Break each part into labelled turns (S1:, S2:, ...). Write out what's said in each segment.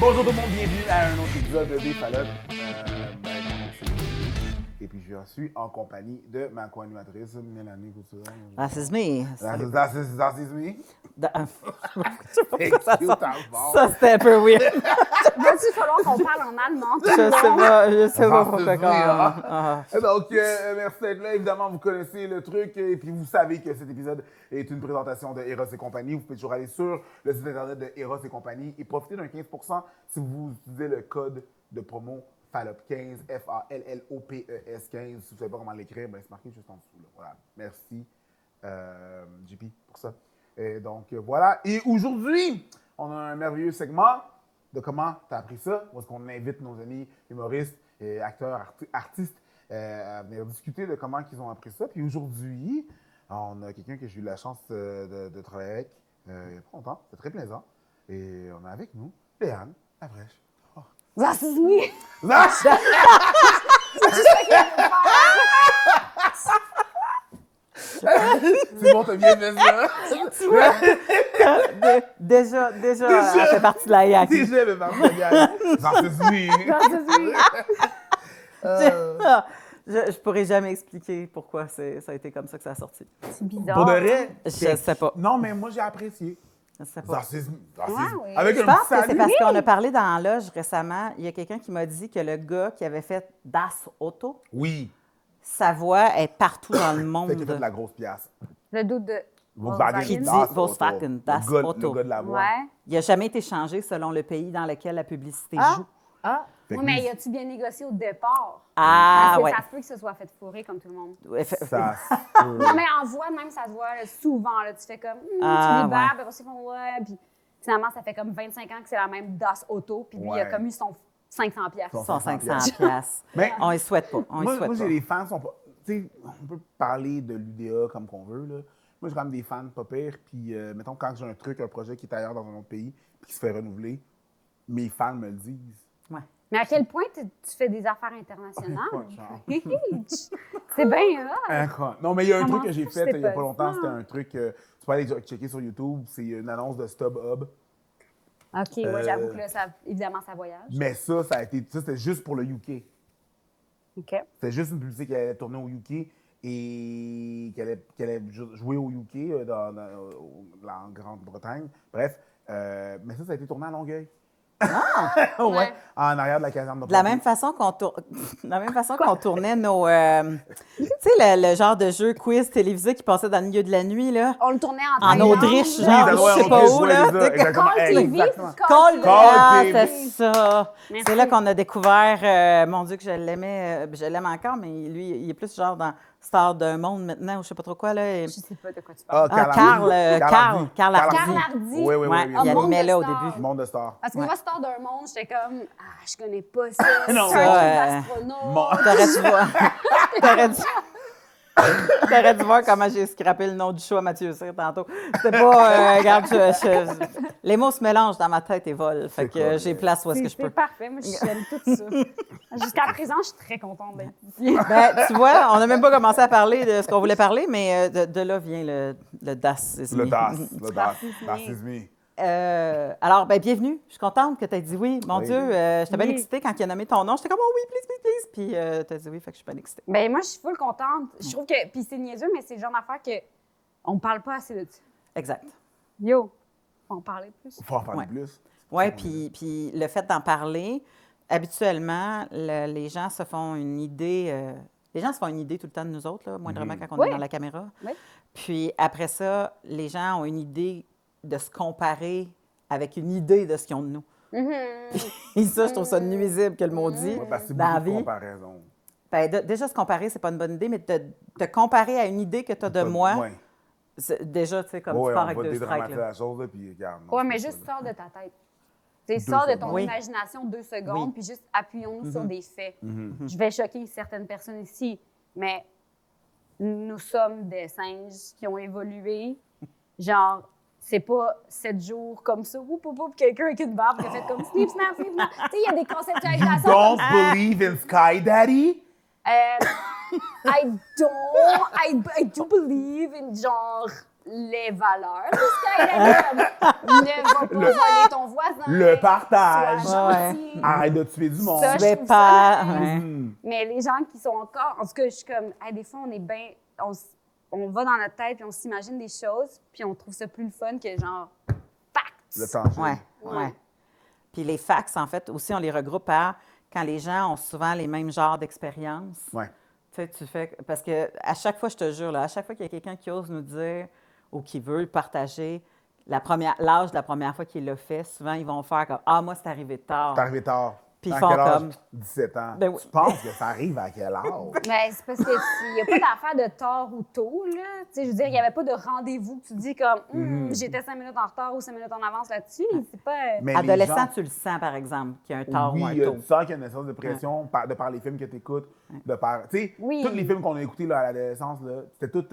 S1: Bonjour tout le monde, bienvenue à un autre épisode des Fallops. Mon nom c'est Louis. Et puis je suis en compagnie de ma co-animatrice, Mélanie Couture.
S2: This is me.
S1: That is me.
S2: Ça, c'était un peu weird.
S3: Va-t-il falloir qu'on parle en allemand?
S2: Je sais pas pourquoi.
S1: Donc, merci d'être là. Évidemment, vous connaissez le truc et puis vous savez que cet épisode est une présentation de Eros et compagnie. Vous pouvez toujours aller sur le site internet de Eros et compagnie et profiter d'un 15% si vous utilisez le code de promo FALLOP15, FALLOPES 15. Si vous ne savez pas comment l'écrire, ben, c'est marqué juste en dessous. Là. Voilà. Merci, JP, pour ça. Et donc, voilà. Et aujourd'hui, on a un merveilleux segment de comment tu as appris ça, où est-ce qu'on invite nos amis humoristes, et acteurs, artistes à venir discuter de comment ils ont appris ça. Puis aujourd'hui, on a quelqu'un que j'ai eu la chance de travailler avec il n'y a pas longtemps. C'est très plaisant. Et on a avec nous Léane Labrèche. Oh.
S3: Das ist me.
S1: C'est bon, t'as bien fait ça.
S2: Déjà, elle fait partie de la yak.
S1: Déjà, le partenariat.
S2: Je pourrais jamais expliquer pourquoi ça a été comme ça que ça a sorti.
S3: C'est bizarre.
S1: Pour de vrai?
S2: Je sais pas.
S1: Non, mais moi, j'ai apprécié.
S2: Je sais pas.
S3: oui.
S1: Avec
S2: Je
S1: un
S2: pense
S1: petit
S2: que c'est
S1: salut.
S2: parce qu'on a parlé dans la loge récemment. Il y a quelqu'un qui m'a dit que le gars qui avait fait Das Auto,
S1: Oui.
S2: sa voix est partout dans le
S1: Fait
S2: monde.
S1: qu'il a fait de la grosse pièce.
S3: Le doute de
S1: Volkswagen.
S2: Qui dit
S1: Das
S2: Volkswagen,
S1: Auto.
S2: Das
S1: Le
S2: Auto.
S1: gars de la voix.
S3: Ouais.
S2: Il n'a jamais été changé selon le pays dans lequel la publicité
S3: Ah.
S2: joue.
S3: Ah.
S1: Fait que
S3: Oui, mais
S1: lui,
S3: y a-tu bien négocié au départ?
S2: Ah,
S3: Parce que
S2: ouais.
S3: ça se peut que ce soit fait fourrer comme tout le monde.
S1: Ça se peut.
S3: Non, mais en voix, même, ça se voit là, souvent. Là, tu fais comme,
S2: Ah,
S3: tu libères,
S2: ouais.
S3: puis après, ils font, ouais. Puis finalement, ça fait comme 25 ans que c'est la même Das Auto. Puis lui, il
S1: Ouais.
S3: a comme eu son 500 piastres.
S1: Son-
S2: 100-500 piastres.
S1: Mais-
S2: On ne souhaite pas. On y
S1: Moi,
S2: souhaite
S1: j'ai
S2: pas.
S1: des fans qui sont pas. Tu sais, on peut parler de l'UDA comme qu'on veut, là. Moi, j'ai quand même des fans pas pires. Puis, mettons, quand j'ai un truc, un projet qui est ailleurs dans un autre pays, puis qui se fait renouveler, mes fans me le disent.
S2: Ouais.
S3: Mais à quel point tu fais des affaires internationales?
S1: Pas de chance.
S3: C'est bien, là.
S1: Incroyable. Non, mais il y a un
S3: Comment
S1: truc que j'ai
S3: ça,
S1: fait
S3: c'est
S1: il y a pas
S3: pas
S1: longtemps.
S3: ça?
S1: C'était un truc. Tu peux aller checker sur YouTube. C'est une annonce de StubHub.
S3: OK, ouais, j'avoue que là, évidemment, ça voyage.
S1: Mais ça c'était juste pour le UK.
S3: OK.
S1: C'était juste une publicité qui allait tourner au UK et qu'elle allait jouer au UK en Grande-Bretagne. Bref, mais ça a été tourné à Longueuil. Ah!
S3: Ouais.
S1: En arrière de la caserne de
S2: De la
S1: pompiers.
S2: même façon qu'on tournait nos... tu sais, le genre de jeu quiz télévisé qui passait dans le milieu de la nuit, là.
S3: On le tournait en
S2: En
S3: Thaïlande,
S2: Autriche,
S3: là.
S2: genre, je sais pas où, là.
S1: Exactement.
S3: Call TV,
S1: Exactement.
S3: Call
S2: Ah,
S1: TV.
S2: c'est ça.
S3: Merci.
S2: C'est là qu'on a découvert, mon Dieu, que je l'aimais, je l'aime encore, mais lui, il est plus genre dans Star d'un monde maintenant, ou je sais pas trop quoi, là.
S3: Je sais pas de quoi tu parles.
S2: Carl Hardy.
S3: Carl Hardy.
S1: Oui, oui, oui.
S2: Ouais,
S1: oui.
S2: il
S3: Monde
S2: animait
S3: de
S2: là au
S3: Star.
S2: début.
S1: Monde de stars.
S3: Parce que moi, Star d'un monde, j'étais comme, je connais pas ça.
S1: Non.
S3: C'est un
S2: Ouais.
S3: astronaute.
S2: T'aurais dû voir comment j'ai scrappé le nom du show à Mathieu Cyr tantôt. C'était pas... regarde, les mots se mélangent dans ma tête et volent. Fait
S1: C'est
S2: que
S1: cool.
S2: j'ai place où est-ce que je
S3: C'est
S2: peux.
S3: parfait. Moi, j'aime tout ça. Jusqu'à présent, je suis très contente d'être ici.
S2: Ben, tu vois, on n'a même pas commencé à parler de ce qu'on voulait parler, mais de là vient le Das. is
S1: Le
S2: me.
S1: Das. Le Das.
S3: is me.
S1: Das is me.
S2: Alors, ben, bienvenue. Je suis contente que tu aies dit oui. Mon
S1: Oui.
S2: Dieu, j'étais bien
S3: Oui.
S2: excitée quand il a nommé ton nom. J'étais comme, oh oui, please, please, please. Puis tu as dit oui, fait que je suis bien excitée.
S3: Ben moi, je suis full contente. Je trouve que, puis c'est niaiseux, mais c'est le genre d'affaire qu'on parle pas assez de ça.
S2: Exact.
S3: Yo, faut en parler plus.
S1: Faut en parler
S2: Ouais.
S1: plus.
S2: Oui, puis le fait d'en parler, habituellement, les gens se font une idée. Les gens se font une idée tout le temps de nous autres, là, moindrement quand on
S3: Oui.
S2: est dans la caméra.
S3: Oui.
S2: Puis après ça, les gens ont une idée de se comparer avec une idée de ce qu'ils ont de nous. Et ça, je trouve ça nuisible que le mot dit
S1: Ouais, parce que c'est
S2: dans la
S1: beaucoup de
S2: vie.
S1: comparaison.
S2: Ben, déjà, se comparer, c'est pas une bonne idée, mais te comparer à une idée que tu as de moi,
S1: Ouais.
S2: déjà, tu sais, comme
S1: Ouais,
S2: tu pars
S1: on
S2: avec
S1: va
S2: deux strikes.
S1: dédramatiser
S2: là.
S1: la chose, là, puis regarde. non,
S3: Ouais,
S1: c'est
S3: mais
S1: pas
S3: juste
S1: ça, là.
S3: sors de ta tête. Tu sais,
S1: Deux
S3: sors de
S1: secondes.
S3: ton
S2: Oui.
S3: imagination 2 secondes,
S2: Oui.
S3: puis juste appuyons-nous sur des faits. Je vais choquer certaines personnes ici, mais nous sommes des singes qui ont évolué. Genre, c'est pas 7 jours comme ça, quelqu'un avec une barbe qui a fait comme snip, snap, snip, snap. Tu sais, il y a des
S1: You
S3: conceptualisations.
S1: don't believe in Sky Daddy?
S3: I do believe in genre les valeurs du Skyrim. Ne va pas voler ton voisin.
S1: Le partage.
S3: Sois gentil.
S1: Arrête de tuer du monde.
S3: Ça,
S2: Tu
S3: je
S2: vais
S3: trouve
S2: pas.
S3: ça nice.
S2: Ouais.
S3: Mais les gens qui sont encore... En tout cas, je suis comme... Hey, des fois, on est bien... On va dans notre tête puis on s'imagine des choses puis on trouve ça plus le fun que genre... Facts.
S1: Le temps.
S2: Ouais, ouais. Puis les facts, en fait, aussi, on les regroupe par quand les gens ont souvent les mêmes genres d'expériences.
S1: Ouais.
S2: Tu sais, tu fais... Parce que à chaque fois, je te jure, là, à chaque fois qu'il y a quelqu'un qui ose nous dire ou qui veut le partager, l'âge de la première fois qu'il l'a fait, souvent, ils vont faire comme « Ah, moi, c'est arrivé tard.
S1: T'es » arrivé tard.
S2: Puis ils
S1: À
S2: font
S1: quel âge?
S2: comme...
S1: 17 ans.
S2: Ben oui.
S1: Tu penses que ça arrive à quel âge?
S3: Mais c'est parce qu'il n'y a pas d'affaire de tard ou tôt, là. Tu sais, je veux dire, il n'y avait pas de rendez-vous que tu dis comme j'étais 5 minutes en retard ou 5 minutes en avance là-dessus. C'est pas...
S1: Mais les
S2: Adolescent,
S1: gens-
S2: tu le sens, par exemple, qu'il y a un tard
S1: oui,
S2: ou un tôt.
S1: tu sens qu'il y a une essence de pression de par les films que tu écoutes, de par... Tu sais,
S3: Oui.
S1: tous les films qu'on a écoutés là, à l'adolescence, là, c'était tout...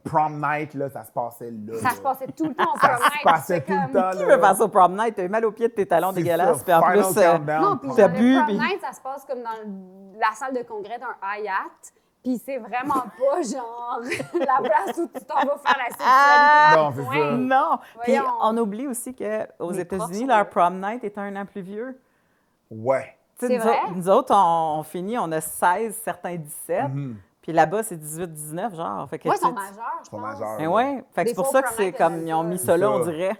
S1: Prom night, là, ça se passait là.
S3: Ça
S1: là.
S3: se passait tout le temps au
S1: Ça
S3: prom
S1: se
S3: night.
S1: passait
S3: C'est
S1: tout le
S3: comme-
S1: temps,
S2: Qui
S1: là.
S2: veut faire ça au prom night? T'as eu mal aux pieds de tes talons
S1: C'est
S2: dégueulasses,
S1: ça,
S2: puis en
S1: Final
S2: plus...
S1: Countdown.
S3: Non, puis
S2: T'as
S3: genre,
S2: bu,
S3: le prom
S2: puis-
S3: night, ça se passe comme dans la salle de congrès d'un Hayat. Puis c'est vraiment pas genre la place où tu t'en vas faire la sexualité.
S2: Ah!
S1: Non, c'est
S3: Ouais.
S1: ça.
S2: Non! Puis
S3: Voyons.
S2: on oublie aussi qu'aux
S3: Les profs
S2: États-Unis,
S3: sont
S2: leur
S3: là.
S2: prom night est un an plus vieux.
S1: Ouais.
S2: Tu sais,
S3: C'est vrai?
S2: Nous autres, on finit, on a 16, certains 17. Puis là-bas, c'est 18, 19, genre. Fait que,
S3: Ouais, ils
S2: tu sais,
S3: sont majeurs, je
S1: sont
S3: pense.
S1: majeurs.
S2: Mais ouais. Fait que
S3: Des
S2: c'est pour
S3: fois,
S2: ça
S3: au
S2: que
S3: prom
S2: c'est
S3: night,
S2: comme,
S3: ils
S2: ils ont
S3: aiment
S2: mis
S3: ça.
S2: ça là,
S1: C'est
S2: on
S1: ça.
S2: dirait.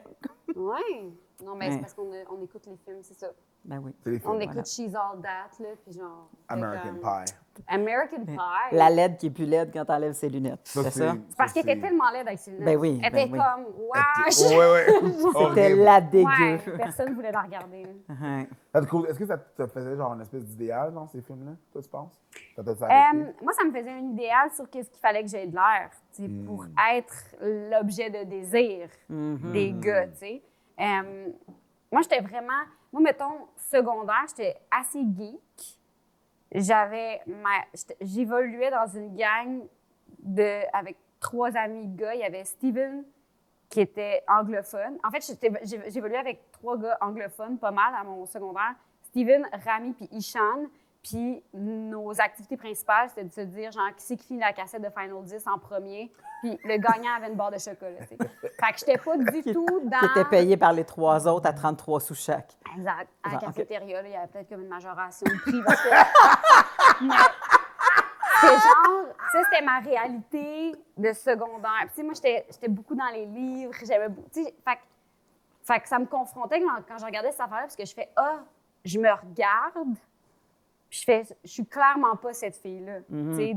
S3: Ouais. Non, mais
S2: Ouais.
S3: c'est parce qu'on écoute les films, c'est ça.
S2: Ben oui.
S1: C'est les films.
S3: On écoute She's All That, là, puis genre... c'est
S1: American
S3: comme-
S1: Pie.
S3: American Pie.
S2: La LED qui est plus laide quand t'enlèves ses lunettes. C'est ça?
S3: Parce qu'elle était tellement laide avec ses lunettes.
S2: Ben oui,
S3: Elle
S2: ben
S3: était
S2: oui.
S3: comme, wesh!
S1: Ouais.
S2: C'était
S1: Horrible.
S2: la dégueu.
S3: Ouais, personne voulait la regarder.
S2: Ouais.
S1: Est-ce que ça te faisait genre une espèce d'idéal dans ces films-là, toi, tu penses? Ça t'a arrêté?
S3: Moi, ça me faisait un idéal sur qu'est-ce qu'il fallait que j'aie de l'air, tu sais, pour être l'objet de désir des gars, tu sais. Moi, j'étais vraiment... Moi, mettons, secondaire, j'étais assez geek. J'évoluais dans une gang avec 3 amis gars. Il y avait Steven, qui était anglophone. En fait, j'évoluais avec 3 gars anglophones, pas mal, à mon secondaire. Steven, Rami, puis Ishan. Puis nos activités principales, c'était de se dire, genre, qui c'est qui finit la cassette de Final 10 en premier? Puis le gagnant avait une barre de chocolat, tu sais. Fait que j'étais pas du tout dans...
S2: Qui était payé par les 3 autres à 33 sous chaque.
S3: Exact. À la
S2: Genre,
S3: cafétéria, là, il y avait peut-être comme une majoration de prix. Parce que... Mais c'est genre... Ça, c'était ma réalité de secondaire. Puis, tu sais, moi, j'étais beaucoup dans les livres. J'avais... Tu sais, fait que ça me confrontait quand je regardais cette affaire-là, parce que je fais « Ah, je me regarde. » Puis je suis clairement pas cette fille-là. Tu sais,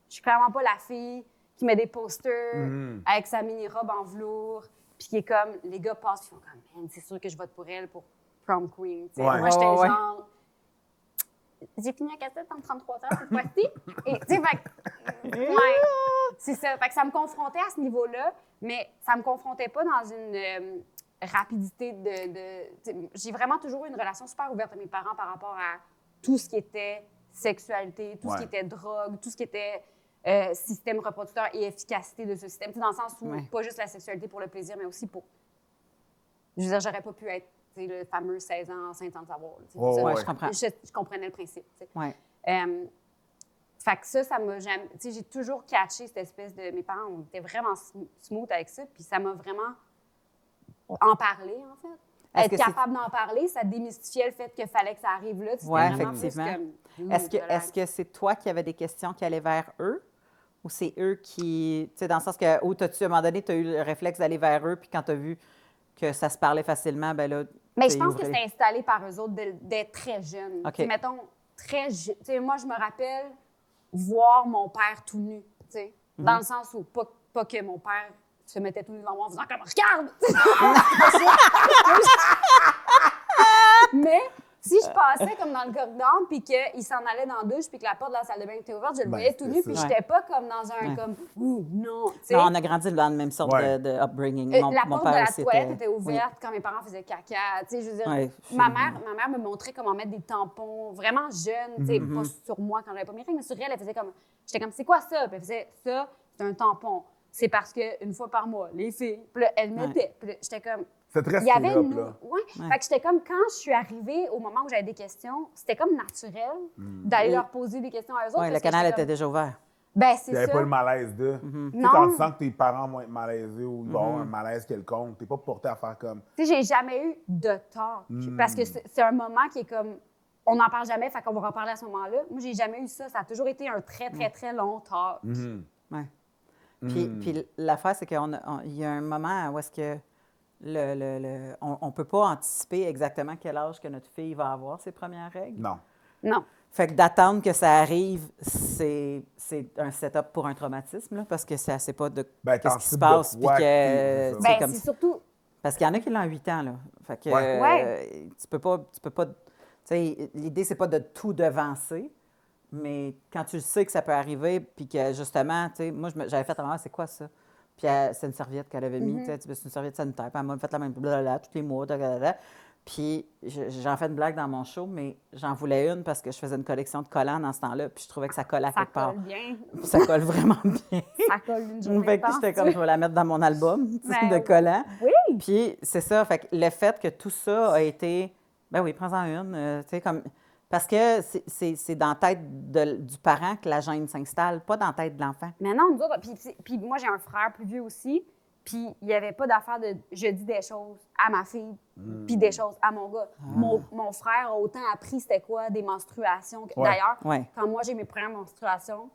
S3: je suis clairement pas la fille qui met des posters avec sa mini-robe en velours, puis qui est comme, les gars passent, puis ils font comme, man, c'est sûr que je vote pour elle pour prom queen. Tu sais.
S1: Ouais.
S3: Moi, j'étais
S2: Ouais.
S3: genre, j'ai fini la cassette en 33 heures cette fois-ci. Et tu sais, ouais, c'est ça. Fait que ça me confrontait à ce niveau-là, mais ça me confrontait pas dans une rapidité tu sais, j'ai vraiment toujours eu une relation super ouverte avec mes parents par rapport à tout ce qui était sexualité, tout ce qui était drogue, tout ce qui était système reproducteur et efficacité de ce système. Tu sais, dans le sens où, pas juste la sexualité pour le plaisir, mais aussi pour... Je veux dire, j'aurais pas pu être tu sais, le fameux 16 ans enceinte sans le savoir. Tu sais.
S2: Ouais, je comprends.
S3: Je comprenais le principe. Tu sais.
S2: Ouais.
S3: Fait que ça m'a jamais... Tu sais, j'ai toujours catché cette espèce de... Mes parents, on était vraiment smooth avec ça, puis ça m'a vraiment... En parler, en fait. Être capable d'en parler, ça démystifiait le fait qu'il fallait que ça arrive là.
S2: Oui, effectivement. Est-ce que c'est toi qui avais des questions qui allaient vers eux? Ou c'est eux qui... Tu sais, dans le sens que, où à un moment donné, tu as eu le réflexe d'aller vers eux, puis quand tu as vu que ça se parlait facilement, ben là...
S3: Mais je pense que c'est installé par eux autres d'être très jeunes.
S2: OK.
S3: Tu sais, mettons, très jeune. Tu sais, moi, je me rappelle voir mon père tout nu, tu sais. Dans le sens où, pas que mon père se mettait tout nu devant moi en faisant comme « Regarde! » Mais si je passais comme dans le corridor, puis qu'il s'en allait dans la douche, puis que la porte de la salle de bain était ouverte, je le voyais tout nu, puis j'étais pas comme dans un comme « Ouh, non! »
S2: Non, on a grandi dans la même sorte de upbringing.
S3: La
S2: mon
S3: porte de
S2: père
S3: la
S2: aussi
S3: toilette était ouverte quand mes parents faisaient caca. Tu sais, je veux dire, ma mère me montrait comment mettre des tampons vraiment jeunes, tu sais, pas sur moi quand j'avais pas mes règles, mais sur elle, elle faisait comme... J'étais comme, c'est quoi ça? Puis elle faisait, ça, c'est un tampon. C'est parce qu'une fois par mois, les filles, puis là, elle mettait. Puis là, j'étais comme...
S1: C'est très
S3: Il y avait
S1: straight
S3: une...
S1: up, là.
S3: Ouais. Fait que j'étais comme, quand je suis arrivée au moment où j'avais des questions, c'était comme naturel d'aller leur poser des questions à eux autres.
S2: Oui, le
S3: parce que
S2: canal
S3: j'étais
S2: était déjà ouvert.
S3: Ben, c'est
S1: Il n'y avait
S3: ça.
S1: pas le malaise de. Tu sais,
S3: Non.
S1: quand tu sens que tes parents vont être malaisés ou ils vont avoir un malaise quelconque, t'es pas porté à faire comme.
S3: Tu sais, j'ai jamais eu de talk. Parce que c'est un moment qui est comme. On n'en parle jamais, fait qu'on va reparler à ce moment-là. Moi, j'ai jamais eu ça. Ça a toujours été un très, très, très long talk.
S2: Ouais. Puis l'affaire, c'est qu'il y a un moment où est-ce que on ne peut pas anticiper exactement quel âge que notre fille va avoir ses premières règles.
S1: Non.
S3: Non.
S2: Fait que d'attendre que ça arrive, c'est un setup pour un traumatisme, là, parce que ça sait pas de
S1: Ben,
S2: qu'est-ce qui se
S1: t'anticipes
S2: passe.
S1: de
S2: Puis
S1: quoi
S2: que,
S1: c'est ça.
S2: tu sais,
S3: Ben,
S2: comme
S3: c'est
S2: ça.
S3: surtout.
S2: Parce qu'il y en a qui l'ont à 8 ans, là. Fait que
S3: Ouais.
S2: tu peux pas, tu sais, l'idée, c'est pas de tout devancer, mais quand tu sais que ça peut arriver, puis que justement, tu sais, moi, j'avais fait c'est quoi ça? Puis c'est une serviette qu'elle avait mis, tu sais, c'est une serviette sanitaire, puis elle m'a fait la même, blablabla, tous les mois, blablabla. Puis j'en fais une blague dans mon show, mais j'en voulais une parce que je faisais une collection de collants dans ce temps-là, puis je trouvais que ça collait à
S3: Ça
S2: quelque part.
S3: colle bien.
S2: Puis ça colle vraiment bien.
S3: Ça colle une journée.
S2: Fait que j'étais comme, je vais la mettre dans mon album
S3: Ben,
S2: de collants.
S3: Oui.
S2: Puis c'est ça, fait que le fait que tout ça a été, ben oui, prends-en une, tu sais, comme, parce que c'est dans la tête du parent que la gêne s'installe, pas dans la tête de l'enfant.
S3: Mais non, nous autres, puis moi, j'ai un frère plus vieux aussi, puis il n'y avait pas d'affaire de je dis des choses à ma fille, puis des choses à mon gars. Mon frère a autant appris c'était quoi des menstruations.
S1: Ouais.
S3: D'ailleurs,
S2: Ouais.
S3: quand moi j'ai mes premières menstruations,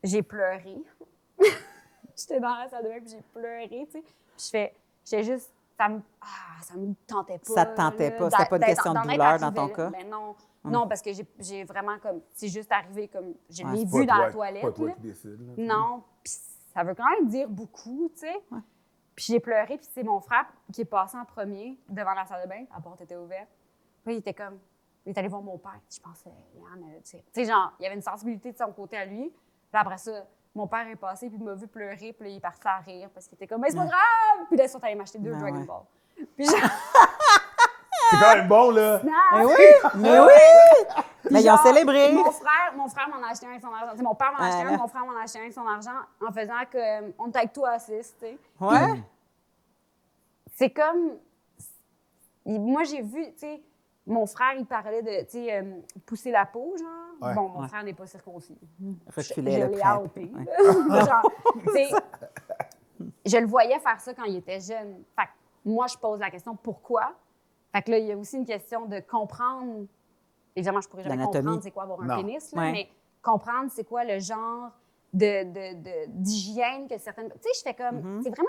S3: j'ai pleuré. J'étais dans la salle de bain, puis j'ai pleuré, tu sais. Puis j'étais juste, ça me tentait pas.
S2: Ça te tentait
S3: là,
S2: pas? C'était pas une
S3: d'être-
S2: question de
S3: d'en être
S2: douleur dans
S3: arrivée
S2: ton
S3: là.
S2: cas?
S3: Ben non. Non, parce que j'ai vraiment comme, c'est juste arrivé comme, je l'ai
S1: C'est
S3: vu
S1: pas
S3: dans
S1: toi-
S3: la toilette.
S1: pas toi
S3: là.
S1: qui décide. Là.
S3: Non, puis ça veut quand même dire beaucoup, tu sais. Puis j'ai pleuré, puis c'est mon frère qui est passé en premier devant la salle de bain, la porte était ouverte. Puis il était comme, il est allé voir mon père, je pensais, tu sais, genre, il y avait une sensibilité de son côté à lui. Puis après ça, mon père est passé, puis il m'a vu pleurer, puis là, il est parti à rire, parce qu'il était comme, mais c'est pas grave! Puis là, ils sont allés m'acheter 2
S2: Ben
S3: Dragon
S2: ouais.
S3: Ball. Puis genre,
S1: C'est quand même bon, là.
S2: Mais oui! Mais oui! Mais ils ont
S3: genre,
S2: célébré!
S3: Mon frère m'en a acheté un avec son argent. Tu sais, mon père m'en a acheté
S2: là.
S3: un, mon frère m'en a acheté un avec son argent, en faisant que, on était avec toi à 6, tu sais.
S2: Ouais?
S3: C'est comme. Moi, j'ai vu, tu sais, mon frère, il parlait de, tu sais, pousser la peau, genre.
S1: Ouais.
S3: Bon, mon frère n'est pas circoncis.
S2: Reculer
S3: je
S2: le
S3: l'ai
S2: prêtre.
S3: outé.
S2: Ouais.
S3: Genre, tu sais, je le voyais faire ça quand il était jeune. Fait que moi, je pose la question pourquoi. Fait que là, il y a aussi une question de comprendre. Évidemment, je pourrais jamais
S2: L'anatomie.
S3: comprendre c'est quoi avoir un
S1: Non.
S3: pénis, là,
S2: Ouais.
S3: mais comprendre c'est quoi le genre d'hygiène que certaines. Tu sais, je fais comme. C'est vraiment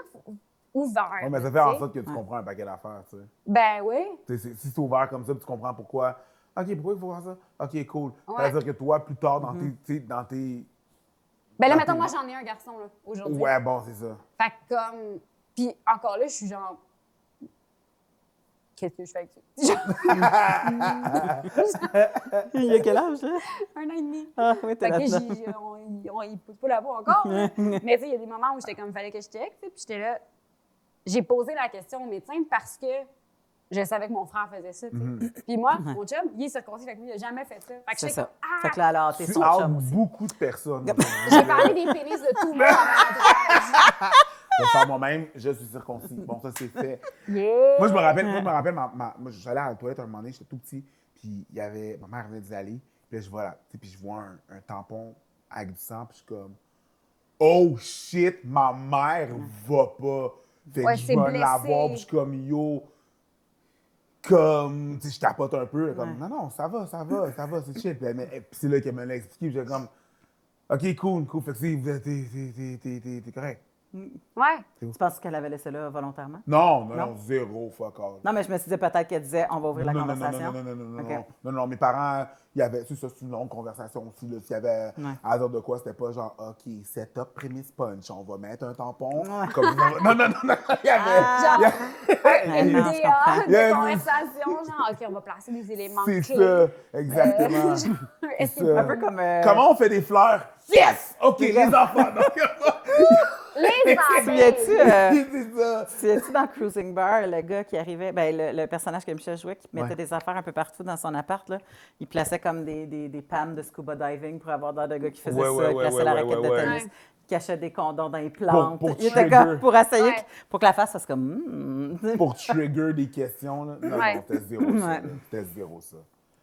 S3: ouvert.
S1: Ouais, mais ça
S3: tu
S1: fait en
S3: sais.
S1: sorte que tu comprends un paquet d'affaires, tu sais.
S3: Ben oui.
S1: Tu sais, si c'est ouvert comme ça, puis tu comprends pourquoi. OK, pourquoi il faut faire ça? OK, cool.
S3: Ouais.
S1: Ça veut dire que toi, plus tard, dans tes. Tu sais, dans tes.
S3: Ben là,
S1: Dans
S3: mettons,
S1: tes-
S3: moi, j'en ai un garçon, là, aujourd'hui.
S1: Ouais, bon, c'est ça.
S3: Fait que comme. Puis encore là, je suis genre. Qu'est-ce que je fais avec ça?
S2: Il y a quel âge, là?
S3: 1 an et demi.
S2: Ah, oui, t'es
S3: Fait que
S2: là-dedans.
S3: il pousse pas la voix encore. là. Mais tu sais, il y a des moments où j'étais comme, fallait que je check. tu sais, Puis j'étais là. J'ai posé la question au médecin parce que je savais que mon frère faisait ça. tu sais. Puis moi, mon chum, il est circoncis, fait que lui, il a jamais fait ça. Fait que
S2: C'est
S3: j'étais
S2: ça.
S3: comme, ah!
S2: Fait que là, alors, t'es
S1: Tu
S2: son
S1: hâtes
S2: chum aussi.
S1: beaucoup de personnes.
S3: J'ai parlé des pénis de tout le monde dans mon entourage.
S1: Je vais faire moi-même, je suis circoncis. Bon, ça, c'est fait.
S3: Yeah!
S1: Moi, je me rappelle, moi, j'allais à la toilette un moment donné, j'étais tout petit, puis il y avait, ma mère venait d'y aller, puis là, je vois, là, tu sais, puis je vois un tampon avec du sang, puis je suis comme, oh shit, ma mère va pas. Fait
S3: Ouais,
S1: que je
S3: c'est
S1: vais
S3: blessé.
S1: l'avoir, puis je suis comme, yo, comme, tu sais, je tapote un peu, comme, non, ça va, c'est chill. Puis c'est là qu'elle me l'a expliqué, puis j'étais comme, OK, cool, fait que t'es correct.
S3: Ouais.
S2: Tu penses qu'elle avait laissé là volontairement?
S1: Non,
S2: Non?
S1: zéro, fuck all.
S2: Non, mais je me suis dit peut-être qu'elle disait on va ouvrir la conversation.
S1: Non,
S2: OK.
S1: non, mes parents, il y avait, c'est une longue conversation aussi, là, s'il y avait à dire de quoi, c'était pas genre, OK, setup, prémisse punch, on va mettre un tampon, comme, non, il y avait,
S2: Ouais,
S3: Une
S2: non, je
S3: idée
S2: comprends.
S3: de
S1: Yeah.
S3: conversation, genre, OK, on va placer des éléments
S1: c'est
S3: clés.
S1: ça, exactement.
S3: Est-ce
S1: C'est
S3: que
S1: ça.
S2: Un peu comme.
S1: Comment on fait des fleurs? Yes! OK, les enfants,
S3: les
S2: Souviens-tu,
S3: abeilles?
S1: c'est ça.
S2: souviens-tu dans Cruising Bar, le gars qui arrivait, ben, le personnage que Michel jouait, qui mettait
S1: Ouais.
S2: des affaires un peu partout dans son appart, là, il plaçait comme des pannes de scuba diving pour avoir l'air de gars qui faisait
S1: Ouais,
S2: ça,
S1: ouais,
S2: il
S1: ouais,
S2: plaçait
S1: ouais,
S2: la
S1: ouais,
S2: raquette
S1: ouais,
S2: de
S1: ouais.
S2: tennis, il cachait des condoms dans les plantes.
S1: Pour
S2: il était
S1: trigger.
S2: comme pour essayer,
S3: Ouais.
S2: pour que la face fasse comme.
S1: Pour trigger des questions, là. Non,
S3: Ouais.
S1: non, c'était zéro ça.
S2: Ouais.
S1: là. C'était zéro ça.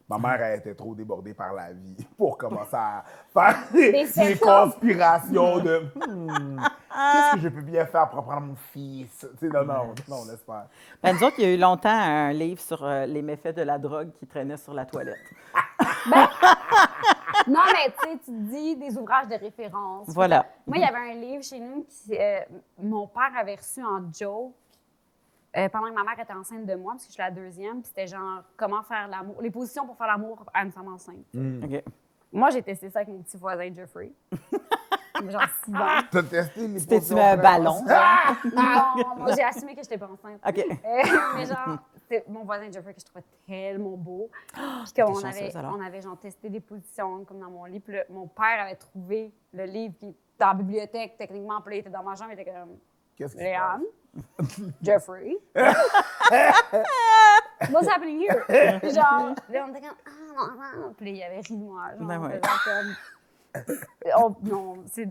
S1: Ma mère, elle était trop débordée par la vie pour commencer à faire
S3: Des
S1: des
S3: setups.
S1: conspirations de qu'est-ce que je peux bien faire pour apprendre à mon fils? Tu sais, non, laisse faire.
S2: Ben, nous autres, il y a eu longtemps un livre sur les méfaits de la drogue qui traînait sur la toilette.
S3: Non, mais tu sais, tu te dis des ouvrages de référence.
S2: Voilà.
S3: Moi, il y avait un livre chez nous que mon père avait reçu en joke pendant que ma mère était enceinte de moi, parce que je suis la deuxième. Puis c'était genre comment faire l'amour, les positions pour faire l'amour à une femme enceinte.
S2: OK.
S3: Moi, j'ai testé ça avec mon petit voisin Jeffrey. Genre 6 ans.
S1: T'as testé les
S2: T'es-tu mis un ballon?
S3: Non, j'ai assumé que je n'étais pas enceinte.
S2: OK.
S3: Mais genre, c'était mon voisin Jeffrey que je trouvais tellement beau. Puis qu'on
S2: chanceuse, alors.
S3: on avait genre testé des positions comme dans mon lit. Puis là, mon père avait trouvé le livre qui était dans la bibliothèque, techniquement. Puis là, il était dans ma chambre, il était comme
S1: Qu'est-ce que
S3: Léane, Jeffrey. What's happening here? Puis genre, là, on était comme non. Puis là, il avait ri de moi. Genre,
S2: Ben ouais.
S3: genre comme. Oh, non, c'est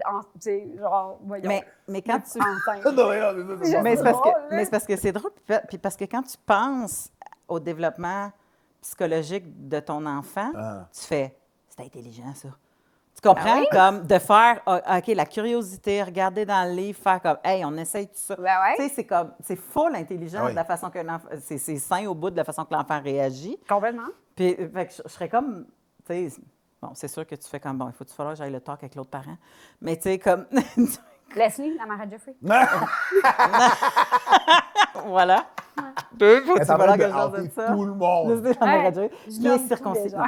S3: genre, voyons.
S2: Mais quand tu...
S3: Enceinte.
S1: Non, c'est ça.
S2: Mais c'est parce
S3: drôle,
S2: que,
S3: là.
S2: mais c'est parce que c'est drôle. Puis parce que quand tu penses au développement psychologique de ton enfant, tu fais « c'est intelligent, ça ». Tu comprends?
S3: Ah oui?
S2: Comme de faire, OK, la curiosité, regarder dans le livre, faire comme, hey, on essaye tout ça.
S3: Ben ouais.
S2: Tu sais, c'est comme, c'est full intelligent
S1: Ah oui.
S2: de la façon qu'un enfant, c'est sain au bout de la façon que l'enfant réagit.
S3: Complètement.
S2: Puis, fait que je serais comme, tu sais, bon, c'est sûr que tu fais comme, bon, il faut falloir que j'aille le talk avec l'autre parent. Mais tu sais, comme,
S3: Leslie, la mère à Jeffrey.
S2: voilà. Deux, faut que
S1: Elle
S2: tu
S1: est en train
S2: falloir
S1: de
S2: que je
S1: hanter
S2: dise ça.
S1: tout le monde.
S2: C'est la mère à
S3: Ouais,
S2: Jeffrey,
S3: je
S2: qui
S3: nomme
S2: est
S3: tous
S2: circoncis.
S3: les gens.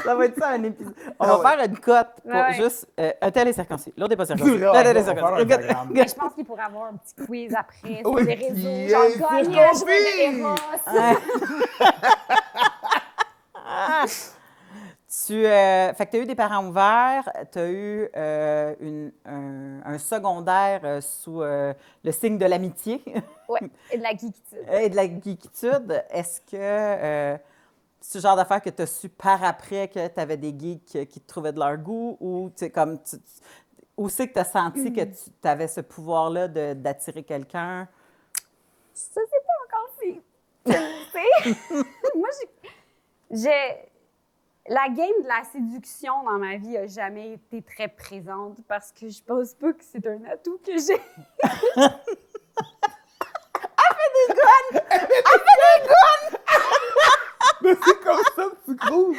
S2: Ça va être ça, un épisode. On va faire une cote pour
S3: Ouais.
S2: juste un tel est circoncis, l'autre n'est pas circoncis.
S1: C'est vrai,
S2: Un tel est
S1: on va faire un
S2: circoncis.
S1: diagramme.
S3: Mais je pense qu'il pourrait avoir un petit quiz après sur
S1: Oui,
S3: les
S1: qui
S3: réseaux.
S1: est
S3: Genre, gagner un jouet
S1: circoncis.
S3: de Eros.
S2: Fait que tu as eu des parents ouverts, tu as eu un secondaire sous le signe de l'amitié
S3: Ouais, et de la geekitude.
S2: et de la geekitude. Est-ce que c'est le genre d'affaire que tu as su par après que tu avais des geeks qui te trouvaient de leur goût ou comme où c'est que tu as senti que tu avais ce pouvoir-là d'attirer quelqu'un?
S3: Ça, c'est pas encore si. Tu sais, moi, la game de la séduction dans ma vie n'a jamais été très présente parce que je pense pas que c'est un atout que j'ai.
S1: Mais c'est comme ça que tu crouches.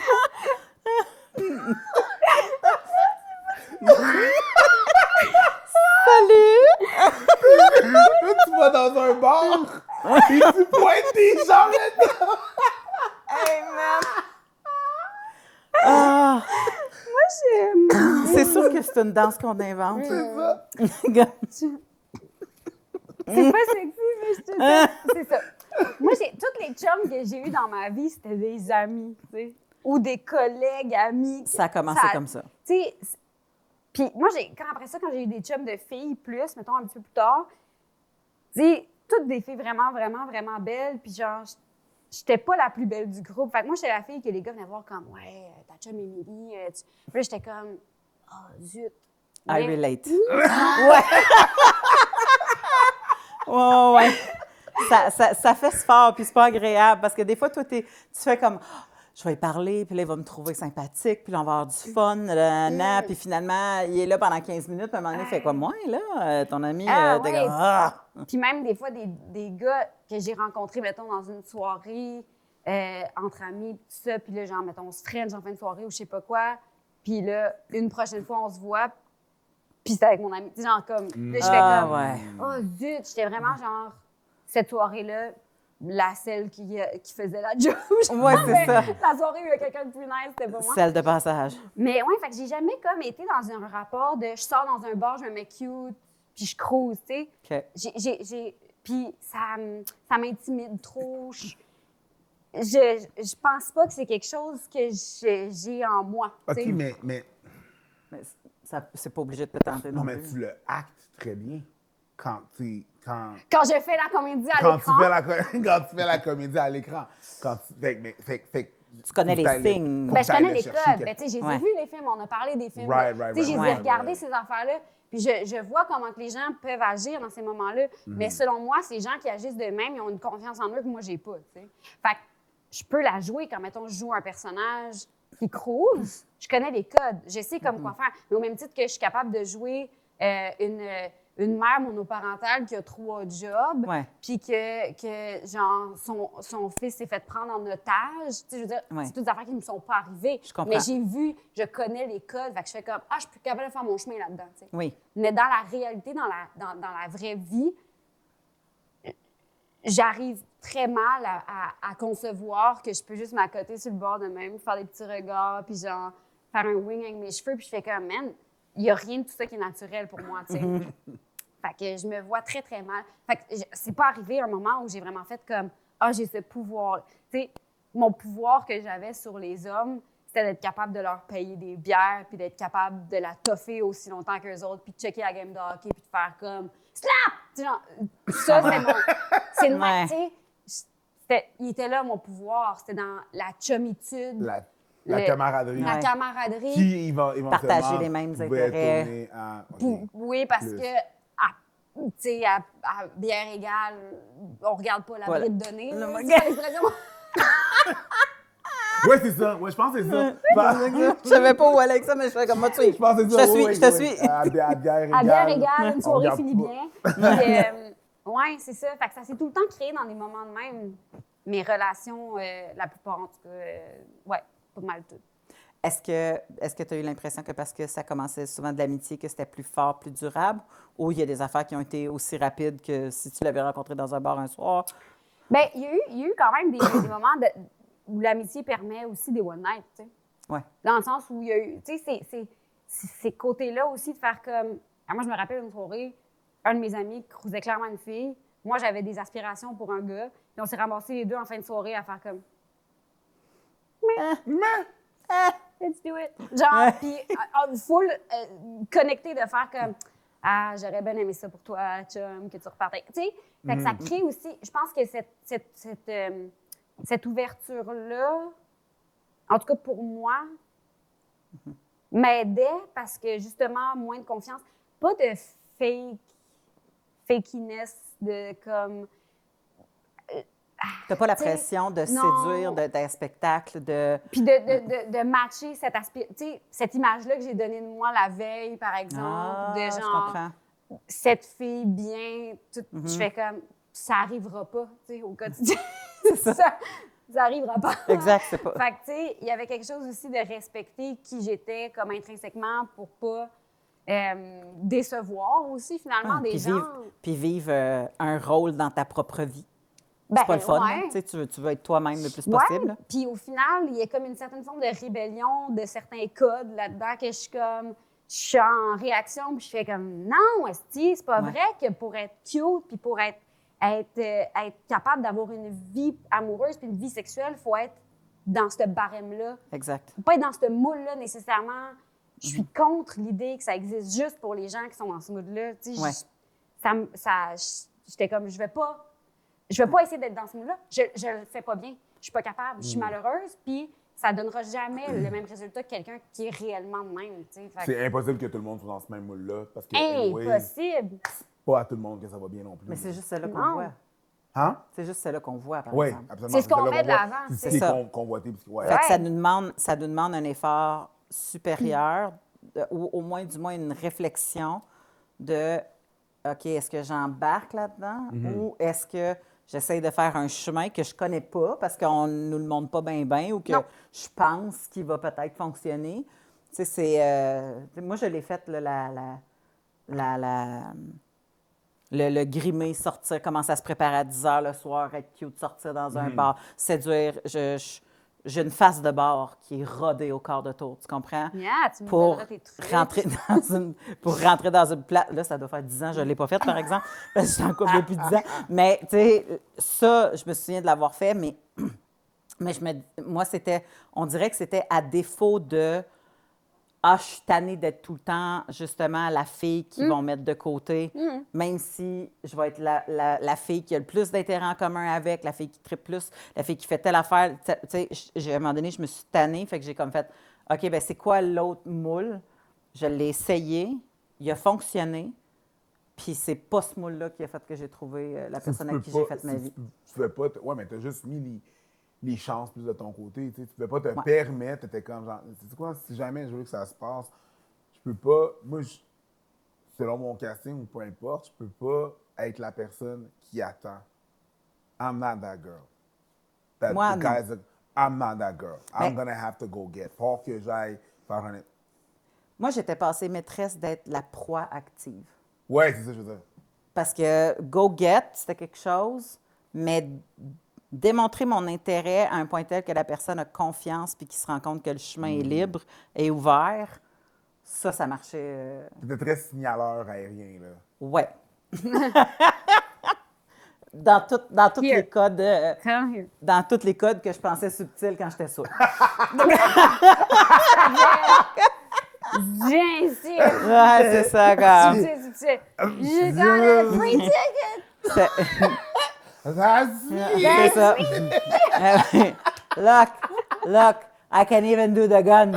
S2: Salut!
S1: Là, tu vas dans un bar et tu pointes tes jambes là-dedans.
S2: Hey, man! Ah, c'est sûr que c'est une danse qu'on invente.
S1: C'est ça.
S3: C'est pas sexy, mais je te dis, c'est ça. Moi, toutes les chums que j'ai eus dans ma vie, c'était des amis, tu sais, ou des collègues, amis.
S2: Ça a commencé comme ça.
S3: Tu sais, puis moi, quand j'ai eu des chums de filles plus, mettons un petit peu plus tard, tu sais, toutes des filles vraiment, vraiment, vraiment belles, puis genre, j'étais pas la plus belle du groupe. Fait que moi, j'étais la fille que les gars venaient voir comme, ouais, ta chum Émilie, Puis là, j'étais comme, oh, zut.
S2: I
S3: Mais-
S2: relate. Ouais. Ouais. Ça fait ce fort, puis c'est pas agréable, parce que des fois, toi, tu fais comme, ah, je vais y parler, puis là, il va me trouver sympathique, puis là, on va avoir du fun, nanana, puis finalement, il est là pendant 15 minutes, puis à un moment donné, il fait comme, ouais, là, ton ami,
S3: Ah,
S2: t'es
S3: ouais.
S2: comme, ah!
S3: Puis même des fois, des gars que j'ai rencontrés, mettons, dans une soirée, entre amis, tout ça, puis là, genre, mettons, on se french en fin de soirée ou je sais pas quoi, puis là, une prochaine fois, on se voit, puis c'est avec mon ami. Tu sais, genre, comme, là, je fais
S2: Ah,
S3: comme,
S2: ouais.
S3: oh, zut, j'étais vraiment, genre, cette soirée-là, la celle qui faisait la job.
S2: Ouais, c'est ça.
S3: La soirée où il y a quelqu'un de plus nice, c'était pas moi.
S2: Celle de passage.
S3: Mais ouais, fait que j'ai jamais comme été dans un rapport de je sors dans un bar, je me mets cute, puis je cruise, tu sais.
S2: OK.
S3: Puis ça m'intimide trop. Je pense pas que c'est quelque chose que j'ai en moi. tu
S1: OK,
S3: sais.
S1: mais
S2: Mais c'est pas obligé de te tenter
S1: non,
S2: non
S1: mais
S2: plus.
S1: tu le actes très bien quand
S3: Quand je fais la comédie à
S1: quand tu
S3: l'écran.
S1: fais la comédie à l'écran. Fait que
S2: tu connais les signes.
S3: Ben, je connais les codes. Ben, tu sais, j'ai vu les films, on a parlé des films. Tu sais, j'ai regardé ces affaires-là. Puis je vois comment que les gens peuvent agir dans ces moments-là. Mais selon moi, ces gens qui agissent d'eux-mêmes, ils ont une confiance en eux que moi, j'ai pas. Tu sais. Fait que je peux la jouer quand, mettons, je joue un personnage qui cruise. Je connais les codes. Je sais comme quoi faire. Mais au même titre que je suis capable de jouer une mère monoparentale qui a 3 jobs, puis que genre, son fils s'est fait prendre en otage. Tu sais, je veux dire, c'est toutes des affaires qui ne me sont pas arrivées. Mais j'ai vu, je connais les codes, fait que je fais comme, je suis plus capable de faire mon chemin là-dedans. Tu sais.
S2: Oui.
S3: Mais dans la réalité, dans la vraie vie, j'arrive très mal à concevoir que je peux juste m'accoter sur le bord de même, faire des petits regards, puis genre, faire un wing avec mes cheveux, puis je fais comme, man, il n'y a rien de tout ça qui est naturel pour moi, tu sais. Fait que je me vois très, très mal. Fait que c'est pas arrivé un moment où j'ai vraiment fait comme, j'ai ce pouvoir. Tu sais, mon pouvoir que j'avais sur les hommes, c'était d'être capable de leur payer des bières, puis d'être capable de la toffer aussi longtemps qu'eux autres, puis de checker la game de hockey, puis de faire comme, slap! Tu sais, genre, ça, c'est mon. C'est une tu sais, il était là, mon pouvoir. C'était dans la chumitude.
S1: La camaraderie.
S3: La camaraderie.
S1: Qui, éventuellement,
S2: partager les mêmes intérêts.
S3: Oui, parce que, tu sais, à bière égale, on regarde pas la bride donnée. C'est pas l'expression.
S1: Oui, c'est ça. Oui, je pense que c'est ça.
S2: Je savais pas où aller avec ça, mais je fais comme moi, tu sais.
S1: Je pense que c'est ça.
S2: Je te suis.
S1: À bière égale.
S3: À bière égale, une soirée finit bien. Oui, c'est ça. Fait que ça s'est tout le temps créé dans des moments de même. Mes relations, la plupart en tout cas, pas mal tout.
S2: Est-ce que tu as eu l'impression que parce que ça commençait souvent de l'amitié, que c'était plus fort, plus durable, ou il y a des affaires qui ont été aussi rapides que si tu l'avais rencontré dans un bar un soir?
S3: Bien, il y a eu quand même des moments où l'amitié permet aussi des one night, tu sais.
S2: Oui.
S3: Dans le sens où il y a eu, tu sais, ces côtés-là aussi de faire comme... moi, je me rappelle une soirée, un de mes amis cruisait clairement une fille. Moi, j'avais des aspirations pour un gars. Puis on s'est ramassés les deux en fin de soirée à faire comme... Let's do it. Genre, puis full connecté de faire comme j'aurais bien aimé ça pour toi, chum, que tu repartais. Tu sais, fait que ça crée aussi, je pense que cette ouverture-là, en tout cas pour moi, m'aidait parce que justement, moins de confiance, pas de fakiness, de comme.
S2: T'as pas la pression de séduire, d'un spectacle, de...
S3: Puis de matcher cette image-là que j'ai donnée de moi la veille, par exemple, de genre, cette fille bien, je fais comme, ça arrivera pas, tu sais, au quotidien. ça arrivera pas.
S2: Exact, c'est pas...
S3: Fait que, tu sais, il y avait quelque chose aussi de respecter qui j'étais comme intrinsèquement pour pas décevoir aussi, finalement, des gens.
S2: Puis vivre un rôle dans ta propre vie. C'est pas le fun, tu veux être toi-même le plus possible.
S3: Puis au final, il y a comme une certaine forme de rébellion de certains codes là-dedans que je suis en réaction, puis je fais comme non, esti, c'est pas vrai que pour être cute puis pour être capable d'avoir une vie amoureuse puis une vie sexuelle, il faut être dans ce barème-là.
S2: Exact.
S3: Faut pas être dans ce moule-là nécessairement. Je suis contre l'idée que ça existe juste pour les gens qui sont dans ce mood-là. J'étais comme, je vais pas essayer d'être dans ce mood-là. Je le fais pas bien. Je suis pas capable. Je suis malheureuse, puis ça donnera jamais le même résultat que quelqu'un qui est réellement de même.
S1: C'est impossible que tout le monde soit dans ce même moule-là. Parce que,
S3: impossible!
S1: Pas à tout le monde que ça va bien non plus.
S2: Mais c'est juste celle-là qu'on voit.
S1: Hein?
S2: C'est juste celle-là qu'on voit, par
S1: oui,
S2: exemple.
S1: Absolument.
S3: C'est ce qu'on met de l'avant.
S1: C'est ça. Convoité.
S2: Fait que ça nous demande un effort supérieur, ou au moins, du moins, une réflexion de OK, est-ce que j'embarque là-dedans ou est-ce que j'essaie de faire un chemin que je connais pas parce qu'on ne nous le montre pas bien ou que je pense qu'il va peut-être fonctionner. Tu sais, moi, je l'ai fait, le grimer, sortir, commencer à se préparer à 10 h le soir, être cute, sortir dans un bar, séduire. J'ai une face de bar qui est rodée au quart de tour, tu comprends?
S3: Yeah, tu me
S2: pour
S3: tes trucs.
S2: rentrer dans une place. Là, ça doit faire 10 ans, je ne l'ai pas faite, par exemple, parce que je suis en couple depuis 10 ans. Mais, tu sais, ça, je me souviens de l'avoir fait, mais moi, on dirait que c'était à défaut de ah, je suis tannée d'être tout le temps, justement, la fille qui vont mettre de côté, même si je vais être la fille qui a le plus d'intérêts en commun avec, la fille qui tripe plus, la fille qui fait telle affaire. Tu sais, à un moment donné, je me suis tannée, fait que j'ai comme fait, OK, ben c'est quoi l'autre moule? Je l'ai essayé, il a fonctionné, puis c'est pas ce moule-là qui a fait que j'ai trouvé la personne avec qui j'ai fait ma vie.
S1: Tu pouvais pas... Ouais, mais t'as juste mis les chances plus de ton côté. Tu pouvais pas te permettre, t'étais comme genre... Tu sais quoi, si jamais je veux que ça se passe, je peux pas... Moi, selon mon casting ou peu importe, je peux pas être la personne qui attend. I'm not that girl.
S2: Moi,
S1: the
S2: non.
S1: guys are, I'm not that girl. I'm
S2: Mais-
S1: gonna have to go get. Pour que j'aille faire un...
S2: Moi, j'étais passée maîtresse d'être la proie active.
S1: Ouais, c'est ça que je veux dire.
S2: Parce que go get, c'était quelque chose, mais démontrer mon intérêt à un point tel que la personne a confiance puis qu'il se rend compte que le chemin est libre et ouvert, ça marchait.
S1: T'étais très signaleur aérien, là.
S2: Ouais. Dans tous
S3: Here.
S2: les codes.
S3: Come here.
S2: Dans tous les codes que je pensais subtils quand j'étais saoule.
S3: Viens ici.
S2: Ouais, c'est ça, comme.
S3: Subtil. You got a free ticket.
S1: That's
S2: C'est ça. Look, I can even do the guns.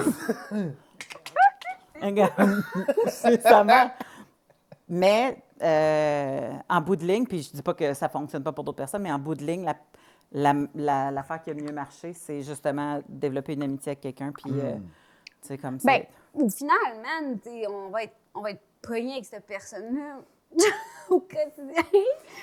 S2: Regarde, ça marche. Mais en bout de ligne, puis je dis pas que ça fonctionne pas pour d'autres personnes, mais en bout de ligne, l'affaire qui a mieux marché, c'est justement développer une amitié avec quelqu'un, puis tu sais, comme ça.
S3: Ben, finalement, on va être pogné avec cette personne-là au quotidien.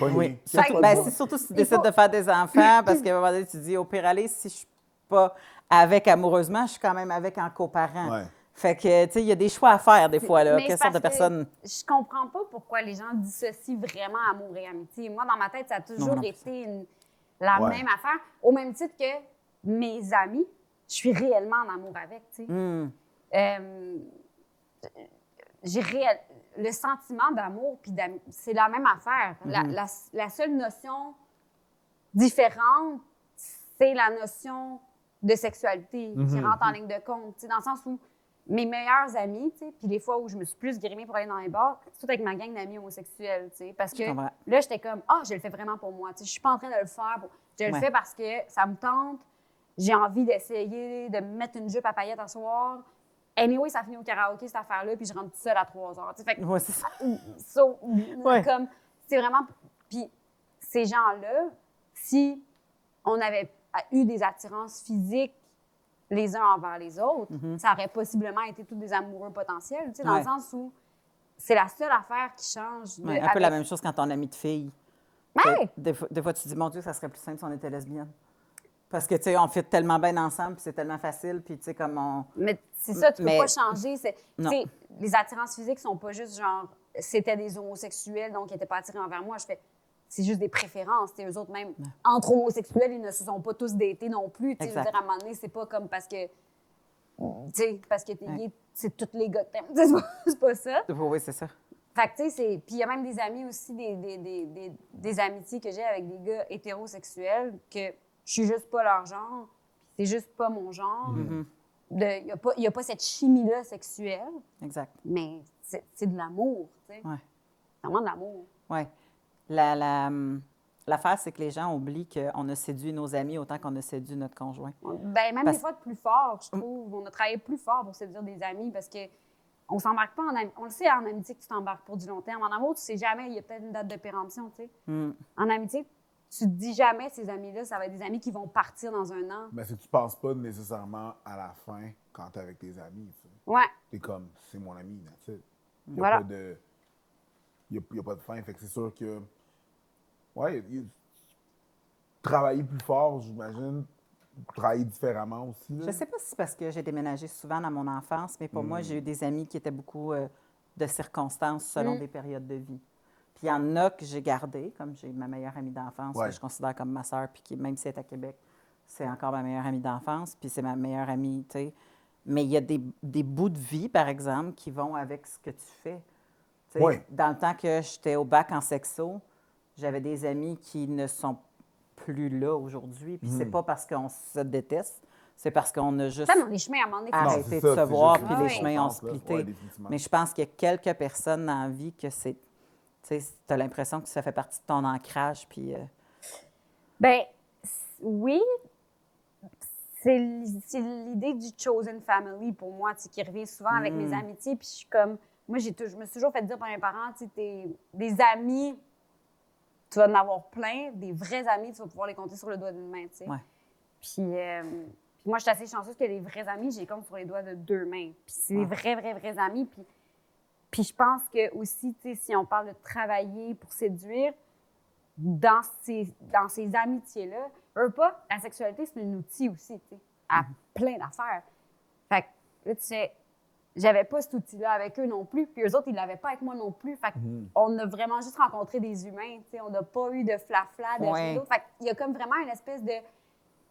S2: Oui,
S1: Pas
S2: surtout,
S1: de-
S2: surtout si tu décides de faire des enfants, parce qu'à un moment donné, tu dis, au pire aller, si je suis pas avec amoureusement, je suis quand même avec en coparent.
S1: Ouais.
S2: Fait que, tu sais, il y a des choix à faire des fois, là.
S3: Mais
S2: Quelle
S3: c'est
S2: sorte de
S3: parce que
S2: personne...
S3: Je comprends pas pourquoi les gens dissocient vraiment amour et amitié. Moi, dans ma tête, ça a toujours
S2: Non.
S3: été la
S1: Ouais.
S3: même affaire. Au même titre que mes amis, je suis réellement en amour avec, tu sais. Le sentiment d'amour puis c'est la même affaire. La seule notion différente, c'est la notion de sexualité qui rentre en ligne de compte. Tu sais, dans le sens où mes meilleurs amis, tu sais, puis les fois où je me suis plus grimée pour aller dans les bars, c'est tout avec ma gang d'amis homosexuels, tu sais, parce que
S2: Je comprends.
S3: là, j'étais comme, je le fais vraiment pour moi, tu sais, je suis pas en train de le faire, je le
S2: Ouais.
S3: fais parce que ça me tente, j'ai envie d'essayer de me mettre une jupe à paillettes à soir. Anyway, ça finit au karaoké, cette affaire-là, puis je rentre toute seule à 3 heures, tu sais, fait que
S2: Ouais, c'est ça.
S3: ouais. Comme, c'est vraiment... Puis ces gens-là, si on avait eu des attirances physiques les uns envers les autres, ça aurait possiblement été tous des amoureux potentiels, tu sais, dans
S2: Ouais.
S3: le sens où c'est la seule affaire qui change.
S2: Ouais, un peu la même chose quand on ami de fille.
S3: Ouais.
S2: Des fois, tu te dis, mon Dieu, ça serait plus simple si on était lesbienne. Parce que, tu sais, on fit tellement bien ensemble, puis c'est tellement facile, puis, tu sais, comme on...
S3: Mais c'est ça, tu peux
S2: Mais-
S3: pas changer.
S2: Non.
S3: Tu sais, les attirances physiques sont pas juste genre, c'était des homosexuels, donc ils n'étaient pas attirés envers moi. Je fais, c'est juste des préférences. Eux autres, même, entre homosexuels, ils ne se sont pas tous datés non plus. Tu sais, je veux
S2: Exact.
S3: dire, à un moment donné, c'est pas comme parce que, tu sais, parce que t'es gay, c'est tous les gars que t'aimes. Tu sais, c'est pas ça.
S2: Oui, c'est ça.
S3: Fait que, tu sais, c'est... Puis il y a même des amis aussi, des amitiés que j'ai avec des gars hétérosexuels que je suis juste pas leur genre, puis c'est juste pas mon genre. Il y a pas cette chimie-là sexuelle,
S2: Exact.
S3: mais c'est de l'amour, tu sais.
S2: Ouais.
S3: C'est vraiment de l'amour.
S2: Oui. L'affaire, c'est que les gens oublient qu'on a séduit nos amis autant qu'on a séduit notre conjoint.
S3: Ben, même
S2: Parce-
S3: des fois de plus fort, je trouve. On a travaillé plus fort pour séduire des amis parce que on s'embarque pas en amitié. On le sait en amitié que tu t'embarques pour du long terme. En amour, tu sais jamais, il y a peut-être une date de péremption, tu sais. En amitié, tu te dis jamais, ces amis-là, ça va être des amis qui vont partir dans un an.
S1: Mais si tu penses pas nécessairement à la fin quand t'es avec tes amis, tu sais.
S3: Ouais.
S1: T'es comme, c'est mon ami, that's it. Il n'y a,
S3: Voilà.
S1: pas de... y a pas de fin. Fait que c'est sûr que... Ouais, travailler plus fort, j'imagine. Travailler différemment aussi. Là.
S2: Je sais pas si c'est parce que j'ai déménagé souvent dans mon enfance, mais pour moi, j'ai eu des amis qui étaient beaucoup de circonstances selon des périodes de vie. Puis il y en a que j'ai gardé, comme j'ai ma meilleure amie d'enfance,
S1: Ouais.
S2: que je considère comme ma sœur, puis qui, même si elle est à Québec, c'est encore ma meilleure amie d'enfance, puis c'est ma meilleure amie, tu sais. Mais il y a des bouts de vie, par exemple, qui vont avec ce que tu fais. Tu sais,
S1: Ouais.
S2: Dans le temps que j'étais au bac en sexo, j'avais des amis qui ne sont plus là aujourd'hui. Puis c'est pas parce qu'on se déteste, C'est parce qu'on a juste
S3: Ça, dans les chemins, à un moment donné,
S1: Non,
S2: arrêté
S1: c'est
S2: de
S1: ça,
S2: se
S1: c'est
S2: voir,
S1: juste
S2: puis
S3: une
S2: les
S3: différence,
S2: chemins ont
S1: là.
S2: splitté.
S1: Ouais, définitivement.
S2: Mais je pense qu'il y a quelques personnes dans la vie que c'est... Tu sais, tu as l'impression que ça fait partie de ton ancrage, puis...
S3: Ben, oui, c'est l'idée du chosen family pour moi, tu sais, qui revient souvent avec mes amitiés. Puis je suis comme, moi, je me suis toujours fait dire par mes parents, tu sais, des amis, tu vas en avoir plein, des vrais amis, tu vas pouvoir les compter sur le doigt d'une main, tu sais.
S2: Ouais.
S3: Puis moi, je suis assez chanceuse que les vrais amis, j'ai comme sur les doigts de 2 mains. Puis c'est des vrais amis. Puis je pense que aussi, tu sais, si on parle de travailler pour séduire, dans ces amitiés-là, pas, la sexualité, c'est un outil aussi, tu sais, à plein d'affaires. Fait que là, tu sais, j'avais pas cet outil-là avec eux non plus, puis eux autres, ils l'avaient pas avec moi non plus. Fait qu'on a vraiment juste rencontré des humains, tu sais, on n'a pas eu de flafla de rien d'autre. Fait qu'il y a comme vraiment une espèce de...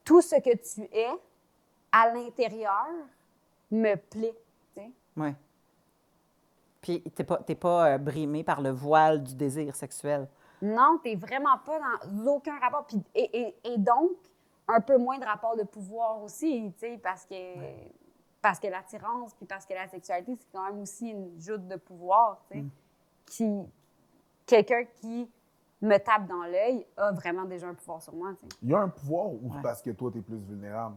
S3: Tout ce que tu es, à l'intérieur, me plaît, tu sais.
S2: Oui. Puis t'es pas brimé par le voile du désir sexuel.
S3: Non, t'es vraiment pas dans aucun rapport. Puis, et donc, un peu moins de rapport de pouvoir aussi, tu sais, parce que l'attirance, puis parce que la sexualité, c'est quand même aussi une joute de pouvoir, tu sais. Quelqu'un qui me tape dans l'œil a vraiment déjà un pouvoir sur moi, tu sais.
S1: Il y a un pouvoir ou c'est parce que toi, tu es plus vulnérable?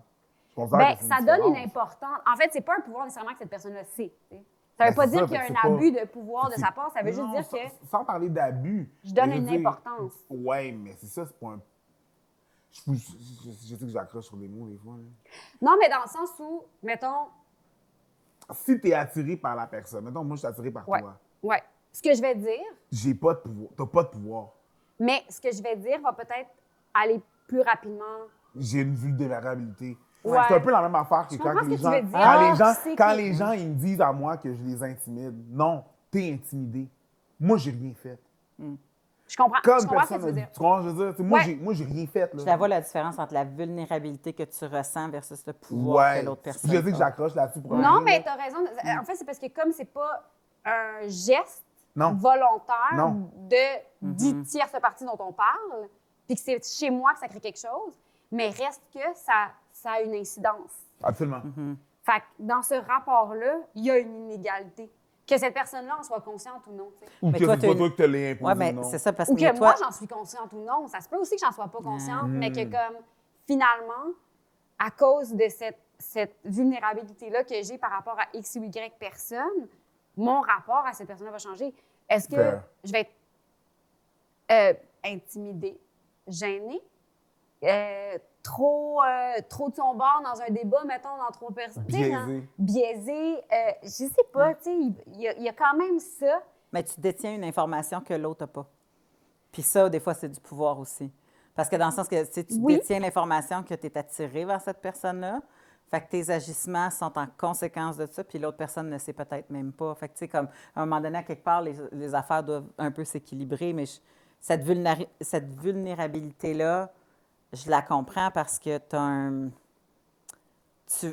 S1: Je considère
S3: Ben,
S1: que c'est
S3: ça
S1: une
S3: donne une
S1: différence.
S3: importance. En fait, c'est pas un pouvoir nécessairement que cette personne-là sait, tu sais. Ça veut
S1: Ben,
S3: pas
S1: c'est
S3: dire
S1: ça,
S3: qu'il y a
S1: fait que
S3: un
S1: c'est
S3: abus
S1: pas-
S3: de pouvoir de
S1: c'est-
S3: sa part, ça veut juste
S1: Non,
S3: dire que
S1: sans parler d'abus.
S3: je donne
S1: mais veux
S3: une
S1: dire,
S3: importance.
S1: Ouais, mais c'est ça, c'est pas un... Je sais que j'accroche sur les mots des fois. Là.
S3: Non, mais dans le sens où, mettons,
S1: Si tu es attiré par la personne, mettons, moi, je suis attiré par toi.
S3: ouais. Ce que je vais dire,
S1: J'ai pas de pouvoir. T'as pas de pouvoir.
S3: mais ce que je vais dire va peut-être aller plus rapidement.
S1: J'ai une vulnérabilité.
S3: Ouais.
S1: C'est un peu la même affaire que
S3: Je
S1: quand
S3: comprends
S1: les
S3: ce que
S1: gens...
S3: tu veux dire.
S1: Quand les
S3: Tu
S1: gens,
S3: sais
S1: quand
S3: que-
S1: les gens, ils me disent à moi que je les intimide. Non, t'es intimidé. Moi, j'ai rien fait.
S3: Je comprends
S1: Comme
S3: ce que tu
S1: personne...
S3: veux dire.
S1: Tu comprends, je veux dire? Tu sais,
S3: Ouais.
S1: moi, j'ai rien fait. Là.
S2: Je la vois la différence entre la vulnérabilité que tu ressens versus le pouvoir que l'autre personne
S1: Je sais que
S2: a.
S1: j'accroche là-dessus pour
S3: Non,
S1: rien,
S3: mais
S1: là.
S3: tu as raison. En fait, c'est parce que comme c'est pas un geste
S1: Non.
S3: volontaire
S1: Non.
S3: de 10 tierces parties dont on parle, puis que c'est chez moi que ça crée quelque chose, mais reste que ça a une incidence.
S1: Absolument.
S3: Fait que dans ce rapport-là, il y a une inégalité. Que cette personne-là en soit consciente ou non, tu sais.
S1: Ou
S2: Mais
S1: que
S2: toi,
S1: c'est
S2: t'as
S1: pas
S2: une-
S1: toi qui te l'as imposé,
S2: Oui, mais
S1: non.
S2: c'est ça, parce
S3: Ou
S2: que
S3: que
S2: toi...
S3: moi, j'en suis consciente ou non. Ça se peut aussi que j'en sois pas consciente, mais que comme, finalement, à cause de cette vulnérabilité-là que j'ai par rapport à X ou Y personne, mon rapport à cette personne-là va changer. Est-ce que
S1: Fair.
S3: je vais être intimidée, gênée, trop de son bord dans un débat, mettons, dans 3 personnes? Tu sais,
S1: Biaisé.
S3: Biaisé. Je sais pas, tu sais, il y a quand même ça.
S2: Mais tu détiens une information que l'autre n'a pas. Puis ça, des fois, c'est du pouvoir aussi. Parce que dans le sens que tu sais, tu
S3: Oui.
S2: détiens l'information que tu es attiré vers cette personne-là, fait que tes agissements sont en conséquence de ça, puis l'autre personne ne sait peut-être même pas. Fait que, tu sais, comme, à un moment donné, à quelque part, les affaires doivent un peu s'équilibrer, mais cette vulnérabilité-là, je la comprends parce que tu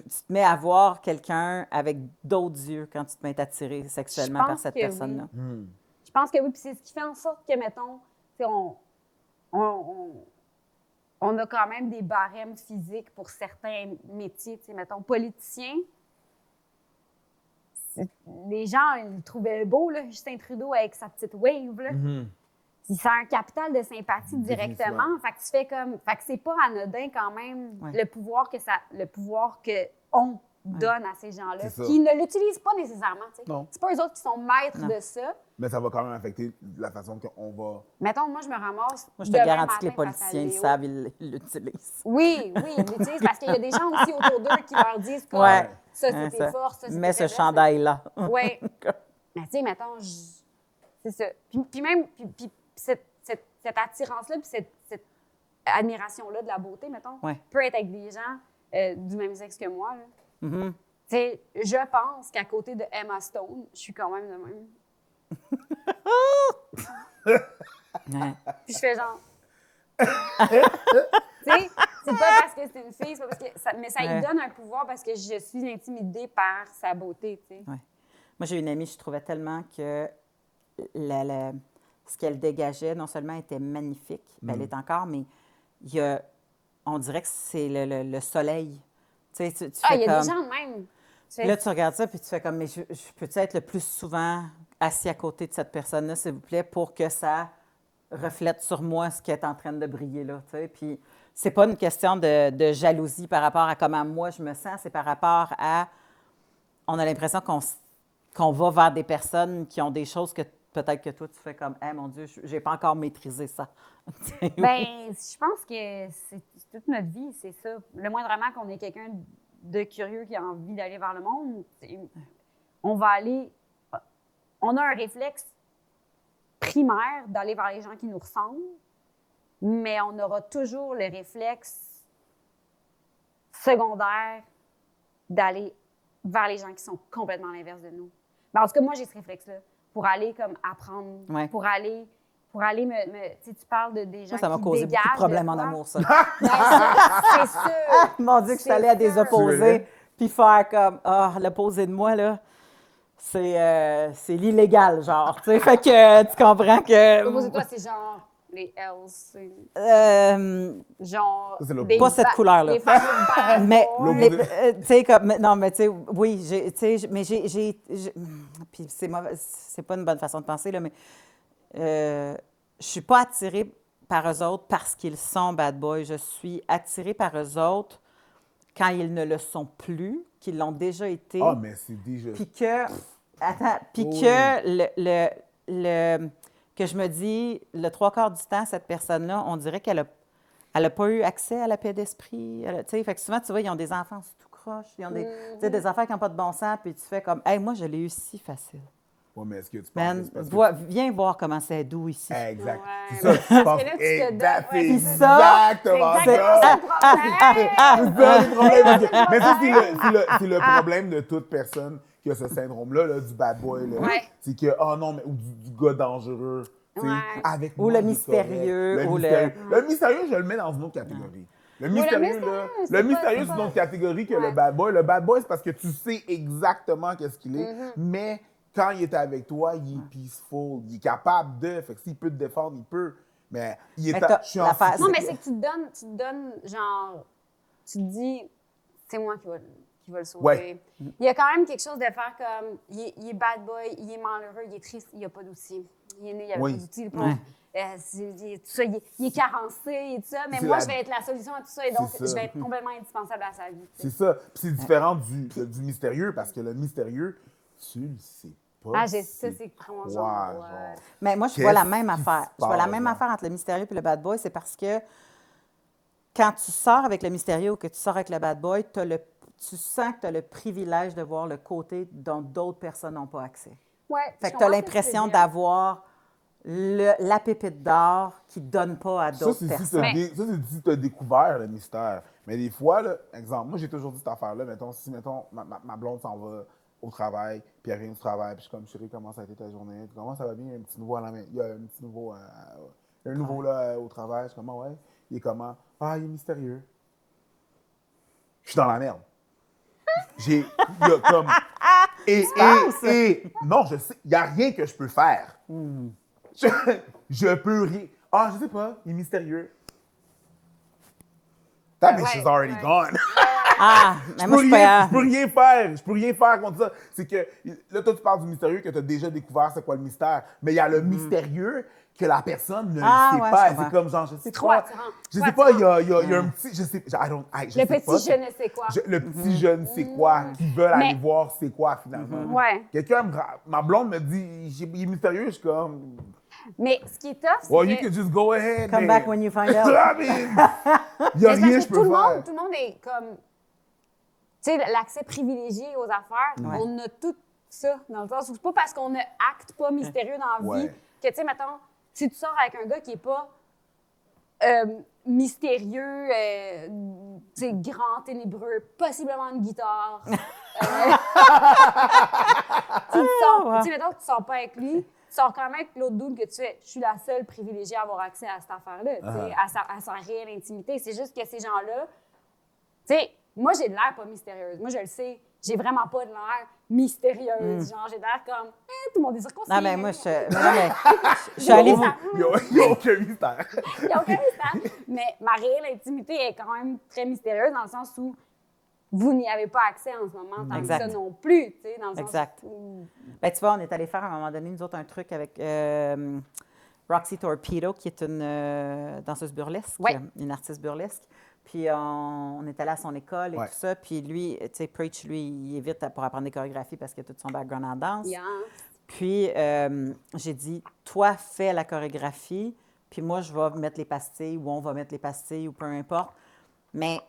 S2: te mets à voir quelqu'un avec d'autres yeux quand tu te mets attiré sexuellement
S3: Je
S2: par
S3: pense
S2: cette
S3: que
S2: personne-là.
S3: Je pense que oui, puis c'est ce qui fait en sorte que, mettons, tu sais, on a quand même des barèmes physiques pour certains métiers. Tu sais, mettons, politicien, les gens, ils le trouvaient beau, là, Justin Trudeau avec sa petite wave, là. C'est un capital de sympathie directement. Fait que tu fais comme... Fait que c'est pas anodin quand même,
S2: Ouais.
S3: le pouvoir que on donne à ces gens-là,
S1: C'est ça.
S3: qui ne l'utilisent pas nécessairement, tu sais.
S1: Non.
S3: C'est pas eux autres qui sont maîtres
S2: Non.
S3: de ça.
S1: Mais ça va quand même affecter la façon qu'on va...
S3: Mettons, moi, je me ramasse.
S2: Moi, je te
S3: demain
S2: garantis que les
S3: matin face à
S2: politiciens, ils
S3: Léo.
S2: savent, ils l'utilisent.
S3: Oui, ils l'utilisent parce qu'il y a des gens aussi autour d'eux qui leur disent comme
S2: Ouais.
S3: ça, c'est tes forces, ça, c'est
S2: Mets
S3: tes
S2: ce
S3: faiblesses.
S2: chandail-là.
S3: Oui. Mais tu sais, mettons, c'est ça. Puis même, puis cette attirance-là, puis cette admiration-là de la beauté, mettons,
S2: Ouais.
S3: peut être avec des gens du même sexe que moi. Là.
S2: Mhm.
S3: Tu sais, je pense qu'à côté de Emma Stone, je suis quand même de même.
S2: Ouais.
S3: Puis je fais genre. Tu sais, c'est pas parce que c'est une fille, c'est pas parce que mais ça
S2: Ouais.
S3: lui donne un pouvoir parce que je suis intimidée par sa beauté, tu sais.
S2: Ouais. Moi, j'ai une amie, je trouvais tellement que ce qu'elle dégageait, non seulement était magnifique, ben, elle est encore, mais on dirait que c'est le soleil. Tu sais, tu
S3: Ah,
S2: fais
S3: il y a
S2: comme...
S3: des gens de même.
S2: Là, tu regardes ça, puis tu fais comme, mais je peux-tu être le plus souvent assis à côté de cette personne-là, s'il vous plaît, pour que ça reflète sur moi ce qui est en train de briller, là, tu sais. Puis c'est pas une question de jalousie par rapport à comment moi je me sens, c'est par rapport à... On a l'impression qu'on va vers des personnes qui ont des choses que peut-être que toi, tu fais comme, hey, mon Dieu, j'ai pas encore maîtrisé ça.
S3: Ben, je pense que c'est toute notre vie, c'est ça. Le moindrement qu'on ait quelqu'un de curieux qui a envie d'aller vers le monde, on va aller... On a un réflexe primaire d'aller vers les gens qui nous ressemblent, mais on aura toujours le réflexe secondaire d'aller vers les gens qui sont complètement à l'inverse de nous. Mais en tout cas, moi, j'ai ce réflexe-là pour aller comme apprendre,
S2: Ouais.
S3: pour aller tu sais, tu parles des gens
S2: Moi, ça m'a
S3: qui
S2: causé beaucoup
S3: dégagent
S2: de problèmes en
S3: toi.
S2: amour, ça.
S3: Ben, c'est sûr.
S2: Mon Dieu, que je suis allée à des
S3: C'est sûr.
S2: opposés, puis faire comme, l'opposé de moi, là, c'est l'illégal, genre, tu sais, fait que tu comprends que...
S3: L'opposé de toi, c'est genre les Hells, c'est genre...
S1: Ça, c'est l'opposé.
S3: des
S2: Pas cette
S3: ba-
S2: couleur-là.
S3: Les fameux bad
S2: Mais,
S3: boys.
S2: tu sais, comme, non, mais tu sais, oui, tu sais, mais puis c'est mauvais, c'est pas une bonne façon de penser, là, mais je suis pas attirée par eux autres parce qu'ils sont bad boys. Je suis attirée par eux autres quand ils ne le sont plus, qu'ils l'ont déjà été.
S1: Ah, mais c'est déjà...
S2: Puis que, attends, puis
S1: Oh.
S2: que que je me dis, le trois quarts du temps, cette personne-là, on dirait qu'elle a pas eu accès à la paix d'esprit. Tu sais, fait que souvent, tu vois, ils ont des enfants tout croche, ils ont tu sais, des affaires qui n'ont pas de bon sens, puis tu fais comme, hey, moi, je l'ai eu si facile.
S1: Ouais, mais est-ce que tu penses que c'est parce que...
S2: Viens voir comment c'est doux ici.
S1: Exact.
S3: Ouais.
S1: C'est ça, tu
S3: Parce
S1: penses...
S3: que là, tu te donnes-
S1: C'est
S3: ouais, c'est
S2: ça.
S1: exactement
S3: C'est exactement
S1: ça.
S3: ça le problème.
S1: C'est ça le problème. Mais ça, c'est le problème de toute personne qui a ce syndrome-là, là, du bad boy. Là.
S3: Ouais.
S1: C'est que, oh non, mais, ou du gars dangereux. tu sais,
S3: Ouais.
S1: Avec
S2: Ou
S1: moi,
S2: le
S1: il est
S2: mystérieux,
S1: correct.
S2: ou
S1: Le mystérieux, je le mets dans une autre catégorie. Le mystérieux, là,
S3: c'est
S1: le
S3: pas-
S1: mystérieux,
S3: c'est
S1: c'est une
S3: pas-
S1: autre catégorie que
S3: Ouais.
S1: le bad boy. Le bad boy, c'est parce que tu sais exactement qu'est-ce qu'il est, mais quand il est avec toi, il est peaceful, il est capable de. Fait que s'il peut te défendre, il peut. Mais il est
S2: Mais t'as
S1: je suis en
S2: l'affaire,
S3: Non, mais c'est que tu te donnes, genre, tu te dis, c'est moi qui va le sauver.
S1: Ouais.
S3: Il y a quand même quelque chose de faire comme, il est bad boy, il est malheureux, il est triste, il n'a pas d'outils. Il est né, il n'avait
S1: Oui.
S3: pas d'outils. Le pauvre. Il est carencé et tout ça, mais
S1: C'est
S3: moi,
S1: la-
S3: je vais être la solution à tout ça et donc,
S1: C'est ça.
S3: je vais être complètement indispensable à sa vie. tu sais.
S1: C'est ça. Puis c'est différent du mystérieux parce que le mystérieux, tu le sais pas.
S3: Ah, j'ai ça, c'est comment
S1: quoi,
S3: genre.
S1: genre.
S2: Mais moi, je vois la
S1: Qu'est-ce
S2: même
S1: qui
S2: affaire.
S1: se
S2: Je vois la
S1: passe,
S2: même
S1: là?
S2: affaire entre le mystérieux et le bad boy, c'est parce que quand tu sors avec le mystérieux ou que tu sors avec le bad boy, tu sens que tu as le privilège de voir le côté dont d'autres personnes n'ont pas accès.
S3: Ouais,
S2: Fait
S3: je
S2: que tu as
S3: comprends ce que tu
S2: l'impression
S3: veux dire.
S2: d'avoir la pépite d'or qui ne donne pas à
S1: Ça,
S2: d'autres
S1: c'est
S2: personnes.
S1: si tu as découvert le mystère. Mais des fois, là, exemple, moi, j'ai toujours dit cette affaire-là. Mettons, si ma blonde s'en va au travail, puis elle vient du travail, puis je suis comme, chérie, comment ça a été ta journée? Comment ça va bien? Il y a un petit nouveau à la main. Il y a un petit nouveau, il y a un nouveau là, au travail. Je suis comme, ouais. Il est comment? Ah, il est mystérieux. Je suis dans la merde. Il y a comme. Non, je sais, il n'y a rien que je peux faire. Je peux rien. Ah, je sais pas, il est mystérieux. That bitch is already gone.
S2: Ah, mais moi, je
S1: Je
S2: peux...
S1: peux rien faire. Je peux rien faire contre ça. C'est que, là, toi, tu parles du mystérieux que tu as déjà découvert c'est quoi le mystère. Mais il y a le mystérieux que la personne ne
S2: Ah,
S1: sait
S2: ouais,
S1: pas.
S2: je comprends.
S1: C'est comme genre, je sais
S3: trop
S1: pas.
S3: attirant.
S1: Je
S3: Trop
S1: sais pas, il y a
S3: attirant.
S1: un petit, je sais, je
S3: Le
S1: sais
S3: petit
S1: pas.
S3: je ne sais quoi.
S1: Le petit je ne sais quoi qui veulent
S3: Mais-
S1: aller voir c'est quoi finalement.
S3: Ouais.
S1: Ma blonde me dit, il est mystérieux, je suis comme,
S3: Mais ce qui est tough, c'est
S1: well, you
S3: que...
S1: can just go ahead.
S2: Come
S1: babe.
S2: back when you find out.
S1: I mean, il y a
S3: Mais c'est
S1: rien
S3: parce
S1: que
S3: que
S1: je peux faire.
S3: tout le monde est comme... Tu sais, l'accès privilégié aux affaires,
S2: Ouais.
S3: on a tout ça, dans le sens où c'est pas parce qu'on ne acte pas mystérieux dans la vie
S1: Ouais.
S3: que, tu sais, mettons, si tu sors avec un gars qui est pas mystérieux, tu sais, grand, ténébreux, possiblement une guitare, tu sors,
S2: Ouais.
S3: tu sais, mettons que tu sors pas avec lui, tu sors quand même avec l'autre dude que tu fais, je suis la seule privilégiée à avoir accès à cette affaire-là, tu sais, à sa réelle intimité. C'est juste que ces gens-là, tu sais, moi, j'ai de l'air pas mystérieuse. Moi, je le sais. J'ai vraiment pas de l'air mystérieuse. Genre, j'ai de l'air comme, tout le monde est circoncis.
S2: Non, mais moi, je suis allée...
S1: Il n'y a aucun mystère.
S3: Il n'y a aucun mystère. Mais ma réelle intimité est quand même très mystérieuse dans le sens où vous n'y avez pas accès en ce moment, tant que
S2: Exact.
S3: ça non plus, tu sais, dans le
S2: Exact.
S3: sens où...
S2: Ben, tu vois, on est allé faire à un moment donné, nous autres, un truc avec Roxy Torpedo, qui est une danseuse burlesque,
S3: Ouais.
S2: une artiste burlesque. Puis on est allé à son école et
S1: Ouais.
S2: tout ça. Puis lui, tu sais, Preach, lui, il est vite pour apprendre des chorégraphies parce qu'il a tout son background en danse.
S3: Yeah.
S2: Puis j'ai dit, toi, fais la chorégraphie, puis moi, je vais mettre les pastilles ou on va mettre les pastilles ou peu importe. Mais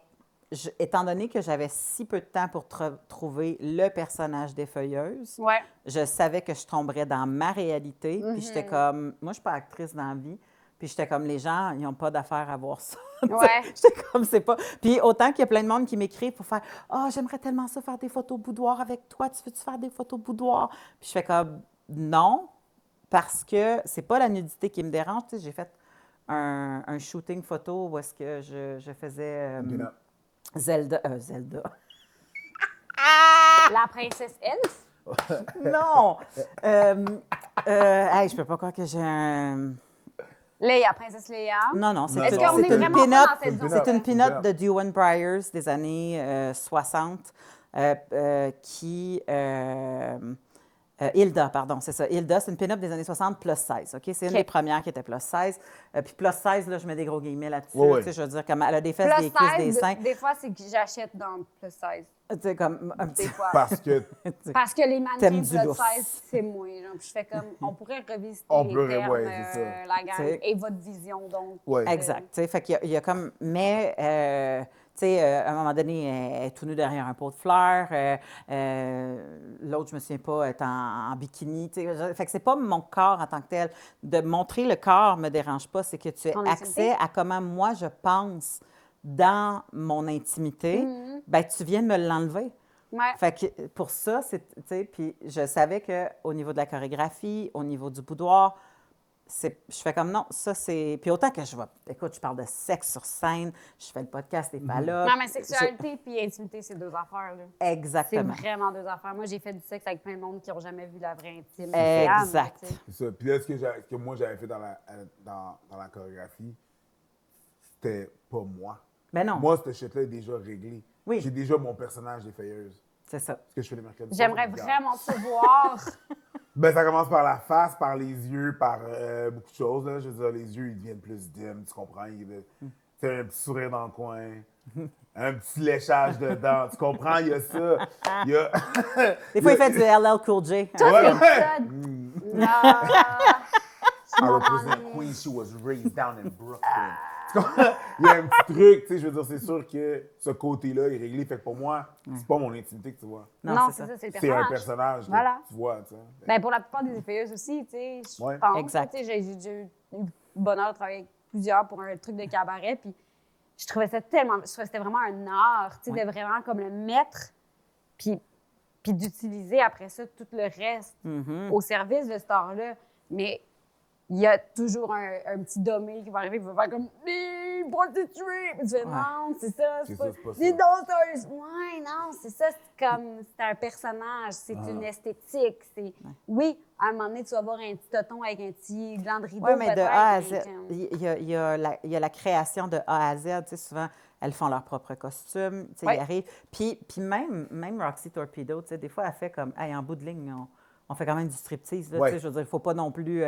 S2: étant donné que j'avais si peu de temps pour trouver le personnage des feuilleuses,
S3: Ouais.
S2: je savais que je tomberais dans ma réalité. Puis j'étais comme, moi, je suis pas actrice dans la vie. Puis j'étais comme, les gens, ils n'ont pas d'affaire à voir ça.
S3: Ouais.
S2: J'étais comme, c'est pas. Puis autant qu'il y a plein de monde qui m'écrit pour faire, j'aimerais tellement ça faire des photos boudoir avec toi. Tu veux-tu faire des photos boudoir? Puis je fais comme, non, parce que c'est pas la nudité qui me dérange. Tu sais, j'ai fait un shooting photo où est-ce que je faisais Zelda.
S3: La princesse Elf?
S2: Non! Hey, je peux pas croire que j'ai un.
S3: Léa, princesse Léa.
S2: Non, c'est
S1: Est-ce
S2: une,
S1: qu'on est
S2: c'est une
S3: vraiment
S2: pin-up.
S3: pas dans cette
S2: C'est une
S1: zone-là?
S2: pin-up de Dewey Bryars des années 60 qui. Hilda, pardon, c'est ça. Hilda, c'est une pin-up des années 60 plus 16, OK? C'est une
S3: OK.
S2: des premières qui était plus 16. Puis plus 16, là, je mets des gros guillemets là-dessus.
S1: Ouais, ouais.
S2: Tu sais, je veux dire, comme elle a des fesses,
S3: Plus
S2: des cuisses, des
S3: 16,
S2: seins.
S3: des fois, c'est que j'achète dans plus 16.
S2: Tu sais, comme un
S3: Des
S2: petit.
S3: fois.
S1: Parce que
S3: Parce que les mannequins
S2: T'aimes
S3: plus
S2: du lousse.
S3: 16, c'est moi. Genre, puis je fais comme, on pourrait revisiter
S1: On
S3: les
S1: pourrait,
S3: termes,
S1: ouais, c'est ça.
S3: la gang,
S2: T'sais.
S3: et votre vision, donc.
S1: Ouais.
S2: Exact. Tu sais, fait qu'il y a comme. Mais, tu sais, à un moment donné, elle est tout nue derrière un pot de fleurs. L'autre, je me souviens pas, est en bikini. Tu sais, fait que c'est pas mon corps en tant que tel. De montrer le corps me dérange pas. C'est que tu aies
S3: Ton
S2: accès
S3: intimité.
S2: à comment moi je pense dans mon intimité. Ben, tu viens de me l'enlever.
S3: Ouais.
S2: Fait que pour ça, tu sais, puis je savais qu'au niveau de la chorégraphie, au niveau du boudoir, je fais comme non, ça c'est. Puis autant que écoute, je parle de sexe sur scène, je fais le podcast des là.
S3: Non, mais sexualité puis intimité, c'est deux affaires, là. C'est
S2: Exactement.
S3: vraiment deux affaires. Moi, j'ai fait du sexe avec plein de monde qui n'ont jamais vu la vraie intime.
S2: Exact.
S3: Tu sais.
S1: C'est ça. Puis là, ce que moi j'avais fait dans la chorégraphie, c'était pas moi.
S2: Mais non,
S1: Moi, cette shit-là est déjà réglé.
S2: Oui.
S1: J'ai déjà mon personnage des feuilleuses.
S2: c'est ça.
S1: Ce que je fais les mercredis.
S3: J'aimerais
S1: soirs,
S3: vraiment te voir.
S1: Ben, ça commence par la face, par les yeux, par beaucoup de choses. Là. Je veux dire, les yeux, ils deviennent plus dim, tu comprends? C'est un petit sourire dans le coin, un petit léchage dedans, tu comprends? Il y a ça. Il y a...
S2: Des fois, il fait du LL Cool J.
S1: Ouais,
S3: C'est
S1: ouais.
S3: ça.
S1: I represent Queen, she was raised down in Brooklyn. Tu comprends? Il y a un petit truc, tu sais, je veux dire, c'est sûr que ce côté-là est réglé. Fait que pour moi, c'est pas mon intimité que tu vois.
S3: Non, c'est ça, c'est le
S1: C'est
S3: personnage.
S1: un personnage que
S3: Voilà.
S1: tu vois, tu sais.
S3: Ben, pour la plupart des effeuilleuses aussi, tu sais, je
S1: Ouais.
S3: pense.
S2: Exact.
S3: Tu sais, j'ai eu le bonheur de travailler avec plusieurs pour un truc de cabaret, puis je trouvais ça tellement... Je trouvais que c'était vraiment un art, tu sais, de vraiment comme le mettre, puis d'utiliser après ça tout le reste au service de cet art-là. Mais il y a toujours un petit dommé qui va arriver et va faire comme « des prostituées! » Puis tu fais « Non, c'est ça,
S1: C'est
S3: c'est pas...
S1: ça, c'est pas
S3: des
S1: ça.
S3: danseuses! » Ouais, non, c'est ça, c'est un personnage, c'est une esthétique. Oui, à un moment donné, tu vas voir un petit toton avec un petit gland de rideau.
S2: Oui, mais de A à Z,
S3: peut-être,
S2: il y a la création de A à Z. Tu sais, souvent, elles font leur propre costume. Tu sais,
S3: Ouais.
S2: ils arrivent. Puis même Roxy Torpedo, tu sais, des fois, elle fait comme, hey, en bout de ligne, on fait quand même du striptease. Là,
S1: Ouais.
S2: tu sais, je veux dire, il ne faut pas non plus tu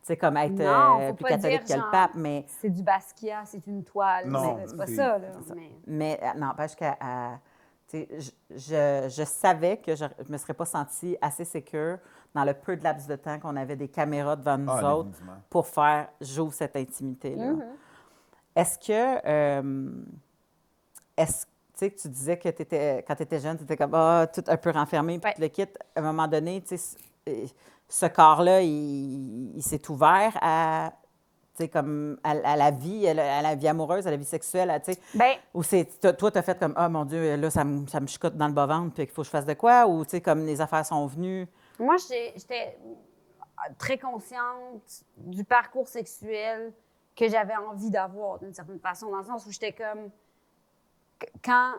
S2: sais, comme être
S3: Non, faut
S2: plus
S3: pas
S2: catholique
S3: dire,
S2: que
S3: genre,
S2: le pape, mais
S3: c'est du Basquiat, c'est une toile.
S1: Non,
S3: c'est pas
S1: c'est-
S3: ça, là.
S1: c'est ça.
S3: Mais...
S2: n'empêche que tu sais, je savais que je ne me serais pas sentie assez sécure dans le peu de laps de temps qu'on avait des caméras devant nous
S1: Ah,
S2: autres
S1: définitivement.
S2: pour faire « j'ouvre cette intimité-là Est-ce que... tu sais, que tu disais que quand tu étais jeune, tu étais comme tout un peu renfermé, puis
S3: Ouais.
S2: tu le quittes. À un moment donné, tu sais, ce corps-là, il s'est ouvert à, tu sais, comme à la vie, à la vie amoureuse, à la vie sexuelle, tu sais.
S3: Ben,
S2: Ou toi, tu as fait comme, mon Dieu, là, ça me chicote dans le bas-ventre, puis qu'il faut que je fasse de quoi? Ou, tu sais, comme les affaires sont venues.
S3: moi, j'étais très consciente du parcours sexuel que j'avais envie d'avoir, d'une certaine façon, dans le sens où j'étais comme... Quand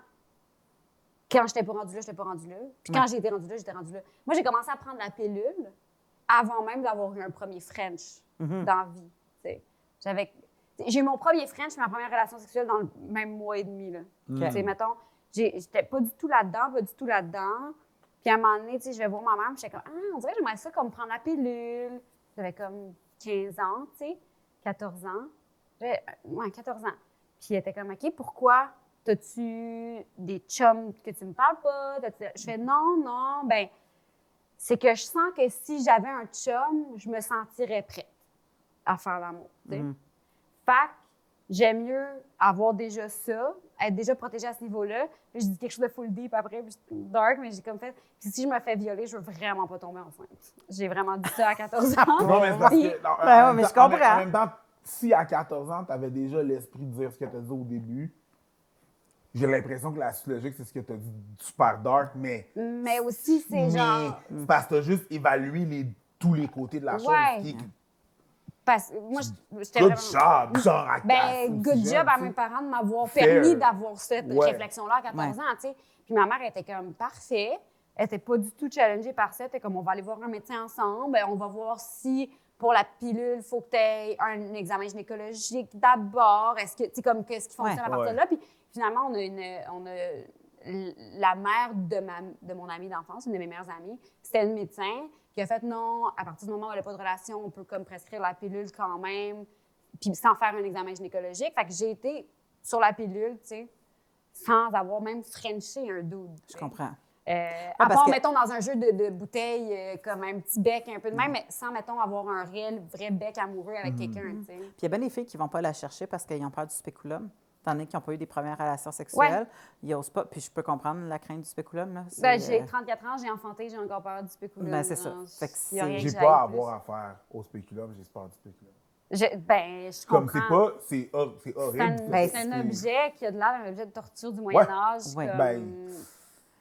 S3: j'étais pas rendue là, j'étais pas rendue là. Puis quand j'ai été rendue là, j'étais rendue là. Moi, j'ai commencé à prendre la pilule avant même d'avoir eu un premier French dans la vie. Tu sais. J'ai eu mon premier French, ma première relation sexuelle dans le même mois et demi. Là. Tu sais, mettons, j'étais pas du tout là-dedans, pas du tout là-dedans. Puis à un moment donné, tu sais, je vais voir ma mère, puis j'étais comme, on dirait que j'aimerais ça comme prendre la pilule. J'avais comme 15 ans, tu sais, 14 ans. Ouais, 14 ans. Puis elle était comme, OK, pourquoi? T'as-tu des chums que tu me parles pas? Je fais, non, ben, c'est que je sens que si j'avais un chum, je me sentirais prête à faire l'amour, tu sais. Fait que j'aime mieux avoir déjà ça, être déjà protégée à ce niveau-là. Puis je dis quelque chose de full deep après, puis dark, mais j'ai comme fait. Puis si je me fais violer, je veux vraiment pas tomber enceinte. J'ai vraiment dit ça à 14 ans.
S1: Non, mais c'est parce
S3: Puis-
S1: que. non,
S2: Ben ouais, mais je comprends.
S1: En même temps, si à 14 ans, tu avais déjà l'esprit de dire ce que tu as dit au début, j'ai l'impression que la suite logique, c'est ce que tu as dit super dark, mais.
S3: Mais aussi, c'est genre.
S1: C'est parce que tu as juste évalué tous les côtés de la chose.
S3: Ouais.
S1: Qui,
S3: Parce que moi, j'étais
S1: good
S3: vraiment.
S1: job, genre à
S3: Ben, good
S1: aussi
S3: job
S1: jeune,
S3: à
S1: tu sais.
S3: mes parents de m'avoir
S1: Fair.
S3: permis d'avoir cette
S1: Ouais.
S3: réflexion-là à 14 ans, tu sais. Puis ma mère était comme parfait. Elle était pas du tout challengée par ça. Elle était comme, on va aller voir un médecin ensemble. On va voir si, pour la pilule, il faut que tu aies un examen gynécologique d'abord. Est-ce que, tu sais, comme, qu'est-ce qui fonctionne à partir de là? Puis finalement, on a la mère de mon amie d'enfance, une de mes meilleures amies, c'était une médecin qui a fait non, à partir du moment où elle n'a pas de relation, on peut comme prescrire la pilule quand même, puis sans faire un examen gynécologique. Fait que j'ai été sur la pilule, tu sais, sans avoir même frenché un dude.
S2: Je comprends.
S3: À
S2: parce
S3: part,
S2: que-
S3: mettons, dans un jeu de bouteille, comme un petit bec un peu de même, mais sans, mettons, avoir un vrai bec amoureux avec quelqu'un, tu sais.
S2: Puis il y a bien des filles qui ne vont pas la chercher parce qu'ils ont peur du spéculum. T'en as qui n'ont pas eu des premières relations sexuelles. Ils n'osent pas. Puis je peux comprendre la crainte du spéculum. Là.
S3: Ben, j'ai 34 ans, j'ai enfanté, j'ai encore peur du spéculum.
S2: Ben, c'est ça.
S3: genre,
S2: Fait que
S3: y a rien
S1: J'ai
S3: que
S1: pas
S3: j'aille
S1: à
S3: plus.
S1: avoir affaire au spéculum, j'ai peur du spéculum.
S3: Je
S1: Comme
S3: comprends.
S1: c'est pas. C'est
S3: C'est
S1: horrible.
S3: un, c'est un objet qui a de l'air d'un objet de torture du Moyen-Âge.
S2: Ouais.
S3: Comme...
S1: Ben,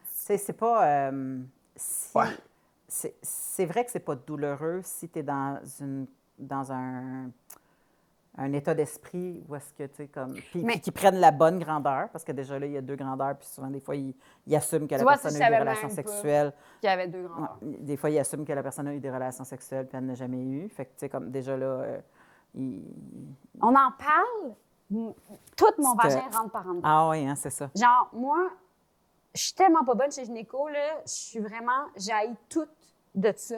S2: C'est pas. Si-
S1: Ouais.
S2: C'est vrai que c'est pas douloureux si tu es dans un état d'esprit où est-ce que, tu sais, comme. Puis qui prennent la bonne grandeur, parce que déjà là, il y a deux grandeurs, puis souvent, des fois, ils assument que la
S3: vois, si
S2: personne
S3: je
S2: a eu des
S3: savais
S2: relations
S3: même pas.
S2: sexuelles.
S3: Qui avait deux grands.
S2: Ouais, des fois, ils assument que la personne a eu des relations sexuelles, puis elle n'a jamais eu. Fait que, tu sais, comme déjà là,
S3: On en parle. Tout mon
S2: C'était-
S3: vagin rentre par en dedans.
S2: Ah oui, hein, c'est ça.
S3: Genre, moi, je suis tellement pas bonne chez gynéco, là. Je suis vraiment... J'haïs tout de ça.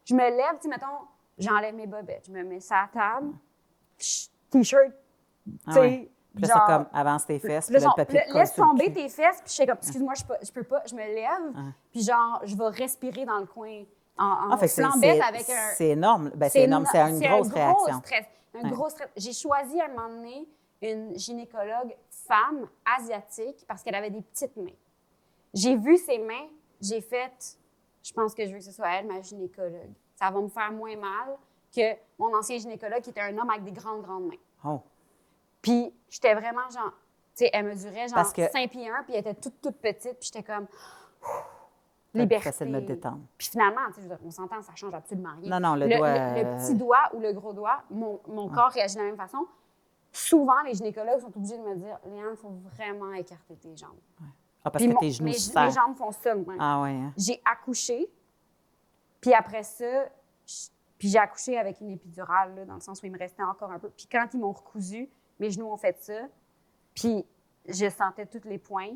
S3: Je me lève, tu sais, mettons, j'enlève mes bobettes, je me mets sur la table, T-shirt, tu
S2: Ah
S3: sais,
S2: ouais. Puis là, c'est
S3: genre...
S2: comme avance tes fesses, puis
S3: Là,
S2: là, le papier te colle
S3: laisse
S2: sur le
S3: tomber
S2: cul.
S3: tes fesses, puis je fais comme, excuse-moi, je peux pas, je me lève, puis genre, je vais respirer dans le coin en
S2: Fait que
S3: flambette avec un...
S2: c'est énorme. Ben, c'est énorme, c'est une grosse réaction.
S3: Stress, un gros stress. J'ai choisi à un moment donné une gynécologue femme asiatique parce qu'elle avait des petites mains. J'ai vu ses mains, j'ai fait, je pense que je veux que ce soit elle, ma gynécologue. Ça va me faire moins mal que mon ancien gynécologue qui était un homme avec des grandes mains.
S2: Oh.
S3: Puis j'étais vraiment genre, tu sais, elle mesurait genre
S2: Parce que-
S3: 5 pieds 1, puis elle était toute petite, puis j'étais comme,
S2: C'est
S3: liberté.
S2: facile de me détendre.
S3: Puis finalement, tu sais, je veux dire, on s'entend, ça change absolument rien.
S2: Non, le doigt,
S3: le petit doigt ou le gros doigt, mon corps réagit de la même façon. Souvent, les gynécologues sont obligés de me dire, Léane, il faut vraiment écarter tes jambes.
S2: Ah, parce
S3: Puis
S2: que tes genoux
S3: mes
S2: se serrent.
S3: jambes font ça. Moi.
S2: Ah oui, hein?
S3: J'ai accouché, puis après ça, puis j'ai accouché avec une épidurale, là, dans le sens où il me restait encore un peu. Puis quand ils m'ont recousu, mes genoux ont fait ça, puis je sentais tous les points.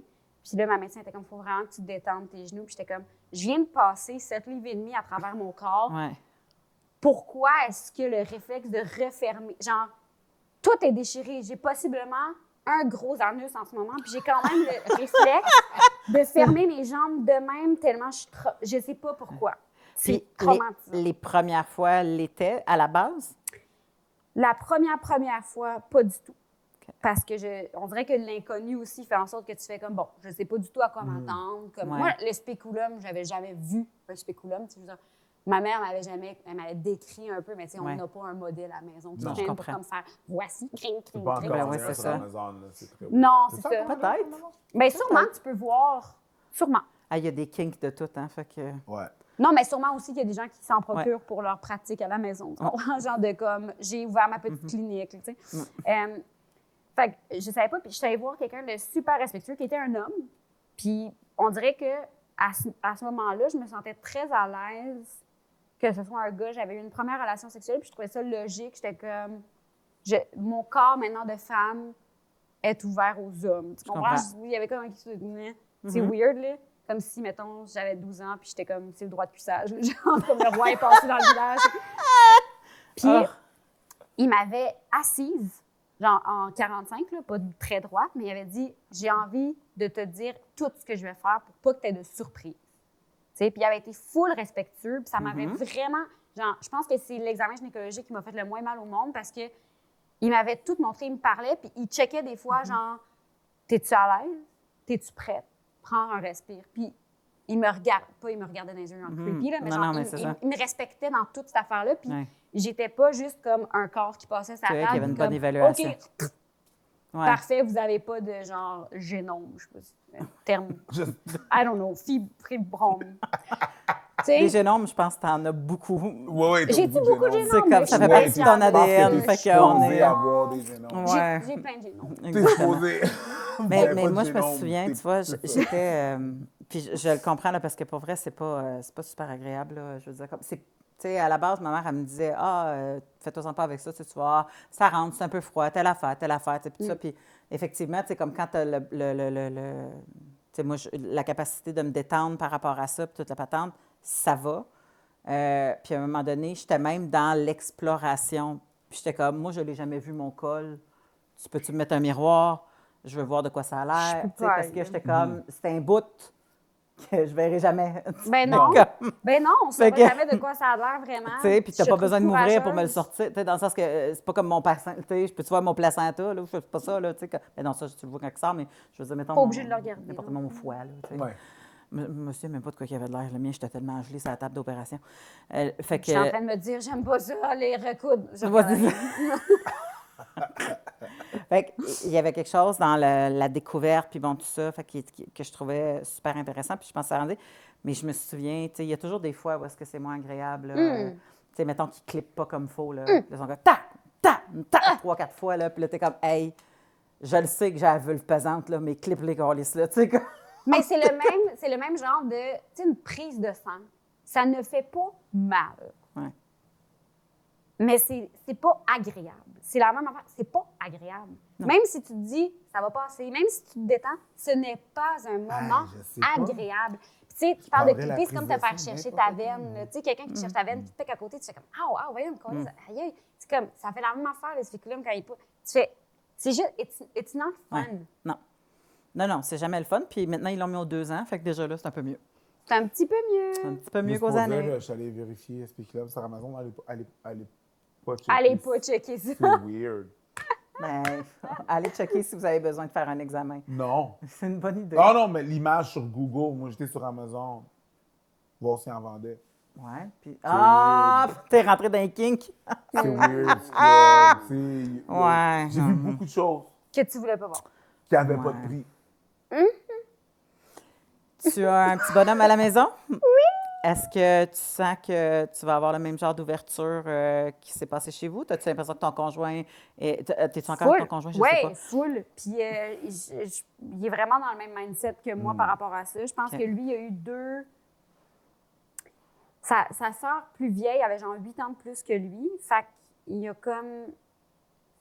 S3: Puis là, ma médecin était comme, il faut vraiment que tu détendes tes genoux. Puis j'étais comme, je viens de passer 7 livres et demi à travers mon corps.
S2: Ouais.
S3: Pourquoi est-ce que le réflexe de refermer, genre, tout est déchiré. J'ai possiblement un gros anus en ce moment, puis j'ai quand même le réflexe de fermer mes jambes de même tellement je sais pas pourquoi.
S2: Puis
S3: C'est traumatisant.
S2: les premières fois l'étaient à la base?
S3: La première fois, pas du tout. Parce que on dirait que l'inconnu aussi fait en sorte que tu fais comme, bon, je sais pas du tout à quoi m'attendre. Comme,
S2: Ouais.
S3: Moi, le spéculum, j'avais jamais vu un spéculum. Tu sais, je veux dire, ma mère elle m'avait décrit un peu, mais tu sais, on
S2: Ouais.
S3: n'a pas un modèle à la maison qui
S2: Non, je
S3: traîne pour
S2: comprends.
S3: comme faire, voici, cring,
S1: C'est
S3: cring,
S1: pas
S3: cring.
S1: encore
S2: Ben ouais,
S1: sur
S2: c'est ça.
S1: Amazon, là, c'est très
S3: Non, c'est
S1: ça.
S3: ça.
S2: Peut-être.
S3: Mais sûrement, tu peux voir. Sûrement.
S2: Ah, il y a des kinks de tout, hein? Fait que...
S1: Ouais.
S3: Non, mais sûrement aussi qu'il y a des gens qui s'en procurent pour leur pratique à la maison. Tu comprends? Genre de comme, j'ai ouvert ma petite clinique, tu sais. Fait que je savais pas, puis je suis allée voir quelqu'un de super respectueux qui était un homme. Puis on dirait que à ce moment-là, je me sentais très à l'aise que ce soit un gars. J'avais eu une première relation sexuelle, puis je trouvais ça logique. J'étais comme, mon corps maintenant de femme être ouvert aux hommes. Tu comprends?
S2: comprends.
S3: Il y avait comme un qui se tenait. C'est weird, là. Comme si, mettons, j'avais 12 ans, puis j'étais comme, c'est le droit de cuissage. Genre, comme le roi est passé dans le village. Puis, il m'avait assise, genre en 45, là, pas très droite, mais il avait dit, j'ai envie de te dire tout ce que je vais faire pour pas que tu aies de surprise. Tu sais, puis il avait été full respectueux, puis ça m'avait vraiment... Genre, je pense que c'est l'examen gynécologique qui m'a fait le moins mal au monde parce que il m'avait tout montré, il me parlait, puis il checkait des fois, genre, t'es-tu à l'aise? T'es-tu prête? Prends un respire. Puis il me regardait dans les yeux en creepy, là, mais
S2: Non,
S3: genre,
S2: non, mais c'est ça.
S3: il me respectait dans toute cette affaire-là, puis
S2: Ouais.
S3: j'étais pas juste comme un corps qui passait sa
S2: C'est vrai
S3: table.
S2: qu'il y avait une
S3: comme,
S2: bonne évaluation.
S3: OK,
S2: Ouais.
S3: parfait, vous avez pas de genre génome, je sais pas si c'est un terme. I don't know, fibrome.
S2: Les
S3: Tu sais,
S2: génomes, je pense que tu en as beaucoup.
S1: Ouais,
S3: j'ai-tu beaucoup de
S2: C'est
S3: génomes?
S2: comme ça fait
S1: Ouais,
S2: partie de ton
S1: je pense
S2: ADN.
S1: que
S2: Fait
S1: t'es
S2: qu'on
S1: supposé
S2: est.
S1: avoir des génomes.
S2: Ouais.
S3: J'ai plein de génomes.
S1: T'es
S2: Exactement.
S1: supposé.
S2: Mais
S1: Pas
S2: moi,
S1: de
S2: je me
S1: génome,
S2: souviens,
S1: t'es-
S2: tu vois,
S1: c'est ça.
S2: j'étais. Puis je le comprends, là, parce que pour vrai, c'est pas super agréable. Là, je veux dire, tu sais, à la base, ma mère, elle me disait, fais-toi pas avec ça, tu sais, tu vas voir, ça rentre, c'est un peu froid, telle affaire, tu sais, puis tout ça. Puis effectivement, tu sais, comme quand tu as tu sais, moi, la capacité de me détendre par rapport à ça, puis toute la patente, ça va. Puis à un moment donné, j'étais même dans l'exploration. Puis j'étais comme, moi, je l'ai jamais vu, mon col. Tu peux-tu me mettre un miroir? Je veux voir de quoi ça a l'air.
S3: Je peux
S2: Tu sais,
S3: pas,
S2: parce que
S3: là.
S2: j'étais comme, c'était un bout que je verrai jamais.
S3: Ben non.
S2: Comme,
S3: Ben non, on ne
S2: Fait
S3: saura
S2: que-
S3: jamais de quoi ça a l'air vraiment.
S2: tu sais, puis tu n'as
S3: Je
S2: pas
S3: trouve
S2: besoin de m'ouvrir pour me le
S3: courageuse.
S2: sortir. Tu sais, dans le sens que c'est pas comme mon placenta. Tu sais, je peux-tu voir mon placenta, là? Je fais pas ça, là. Tu sais, ben non, ça, tu le vois quand il sort, mais je veux dire, mettons.
S3: Pas obligé de le regarder,
S2: N'importe
S3: non.
S2: mon foie, là. Tu sais.
S1: Ouais.
S2: Je me souviens même pas de quoi il y avait de l'air. Le mien, j'étais tellement gelée sur la table d'opération. Fait que.
S3: Je suis en train de me dire, j'aime pas ça, les recoudre. Je
S2: Vas-y.
S3: regarde.
S2: Fait il y avait quelque chose dans la découverte, puis bon, tout ça, fait que je trouvais super intéressant, puis je pense que ça rendait. Mais je me souviens, tu sais, il y a toujours des fois où est-ce que c'est moins agréable. Là, tu sais, mettons qu'ils ne clippent pas comme il faut. Là, Puis là, ils sont comme tac, tac, tac, 3-4 fois, là, puis là, t'es comme, hey, je le sais que j'ai la vulve pesante, là, mais clip les câlisses, là, tu sais, comme.
S3: Mais c'est le même genre de, tu sais, une prise de sang. Ça ne fait pas mal.
S2: Ouais.
S3: Mais c'est pas agréable. C'est la même affaire. C'est pas agréable.
S2: Non.
S3: Même si tu te dis, ça va passer, même si tu te détends, ce n'est pas un moment
S1: je sais pas.
S3: agréable. Puis, tu sais, tu parles de
S1: prendrais la
S3: clipper, c'est comme te
S1: prise de
S3: faire
S1: sang
S3: chercher
S1: n'importe
S3: ta veine. là. Tu sais, quelqu'un qui te cherche ta veine, qui te pique à côté, tu fais comme, ah, voyons, aïe, aïe. C'est comme, ça fait la même affaire, le spéculum, quand il pousse. Tu fais, c'est juste, it's not fun.
S2: Ouais. Non. Non, c'est jamais le fun. Puis maintenant, ils l'ont mis aux 2 ans, fait que déjà là, c'est un peu mieux.
S3: C'est un petit peu
S2: C'est un
S3: mieux.
S2: petit peu mieux
S1: Juste
S2: qu'aux
S1: pour
S2: années.
S1: dire, je suis allé vérifier Spéculum sur Amazon. Allez pas checker.
S3: Allez pas checker ça.
S1: C'est weird.
S2: Ben, allez checker si vous avez besoin de faire un examen.
S1: Non.
S2: C'est une bonne idée.
S1: Ah non, mais l'image sur Google, moi j'étais sur Amazon, voir s'ils en vendaient.
S2: Ouais, puis. Ah, t'es rentré dans les kinks.
S1: C'est weird. c'est-
S2: Ouais.
S1: J'ai vu beaucoup de choses
S3: Que tu voulais pas voir.
S1: qui n'avaient pas de prix.
S2: Tu as un petit bonhomme à la maison? Oui. Est-ce que tu sens que tu vas avoir le même genre d'ouverture qui s'est passé chez vous? As-tu l'impression que ton conjoint t'es-tu encore avec ton conjoint? Je sais
S3: Oui,
S2: pas.
S3: full. Puis il est vraiment dans le même mindset que moi par rapport à ça. Je pense
S2: OK.
S3: que lui, il a eu 2... Sa sœur plus vieille avait genre 8 ans de plus que lui. Fait qu'il a comme...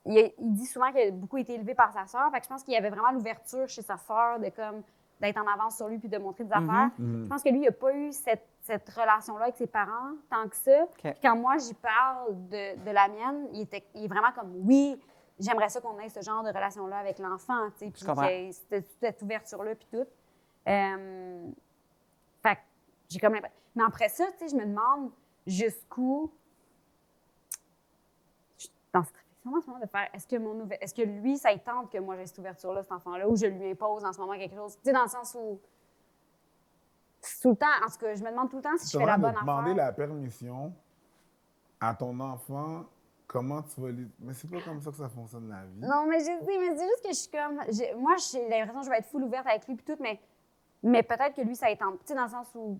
S3: Il dit souvent qu'il a beaucoup été élevé par sa sœur. Fait que je pense qu'il y avait vraiment l'ouverture chez sa sœur de comme d'être en avance sur lui puis de montrer des affaires. Je pense que lui, il n'a pas eu cette relation-là avec ses parents tant que ça. Puis quand moi, j'y parle de la mienne, il est vraiment comme, oui, j'aimerais ça qu'on ait ce genre de relation-là avec l'enfant, tu sais, puis que c'était toute cette ouverture-là, puis tout. Fait que j'ai comme l'impression... Mais après ça, tu sais, je me demande jusqu'où... Dans cette réflexion en ce moment de faire, est-ce que lui, ça y tente que moi j'ai cette ouverture-là, cet enfant-là, ou je lui impose en ce moment quelque chose? Tu sais, dans le sens où... Tout le temps, en tout cas, je me demande tout le temps si je fais la bonne affaire.
S1: Demander la permission à ton enfant, comment tu vas lui... Mais c'est pas comme ça que ça fonctionne la vie.
S3: Non, mais je sais, mais c'est juste que je suis comme... Moi, j'ai l'impression que je vais être full ouverte avec lui puis tout, mais peut-être que lui, ça y tente. Tu sais, dans le sens où...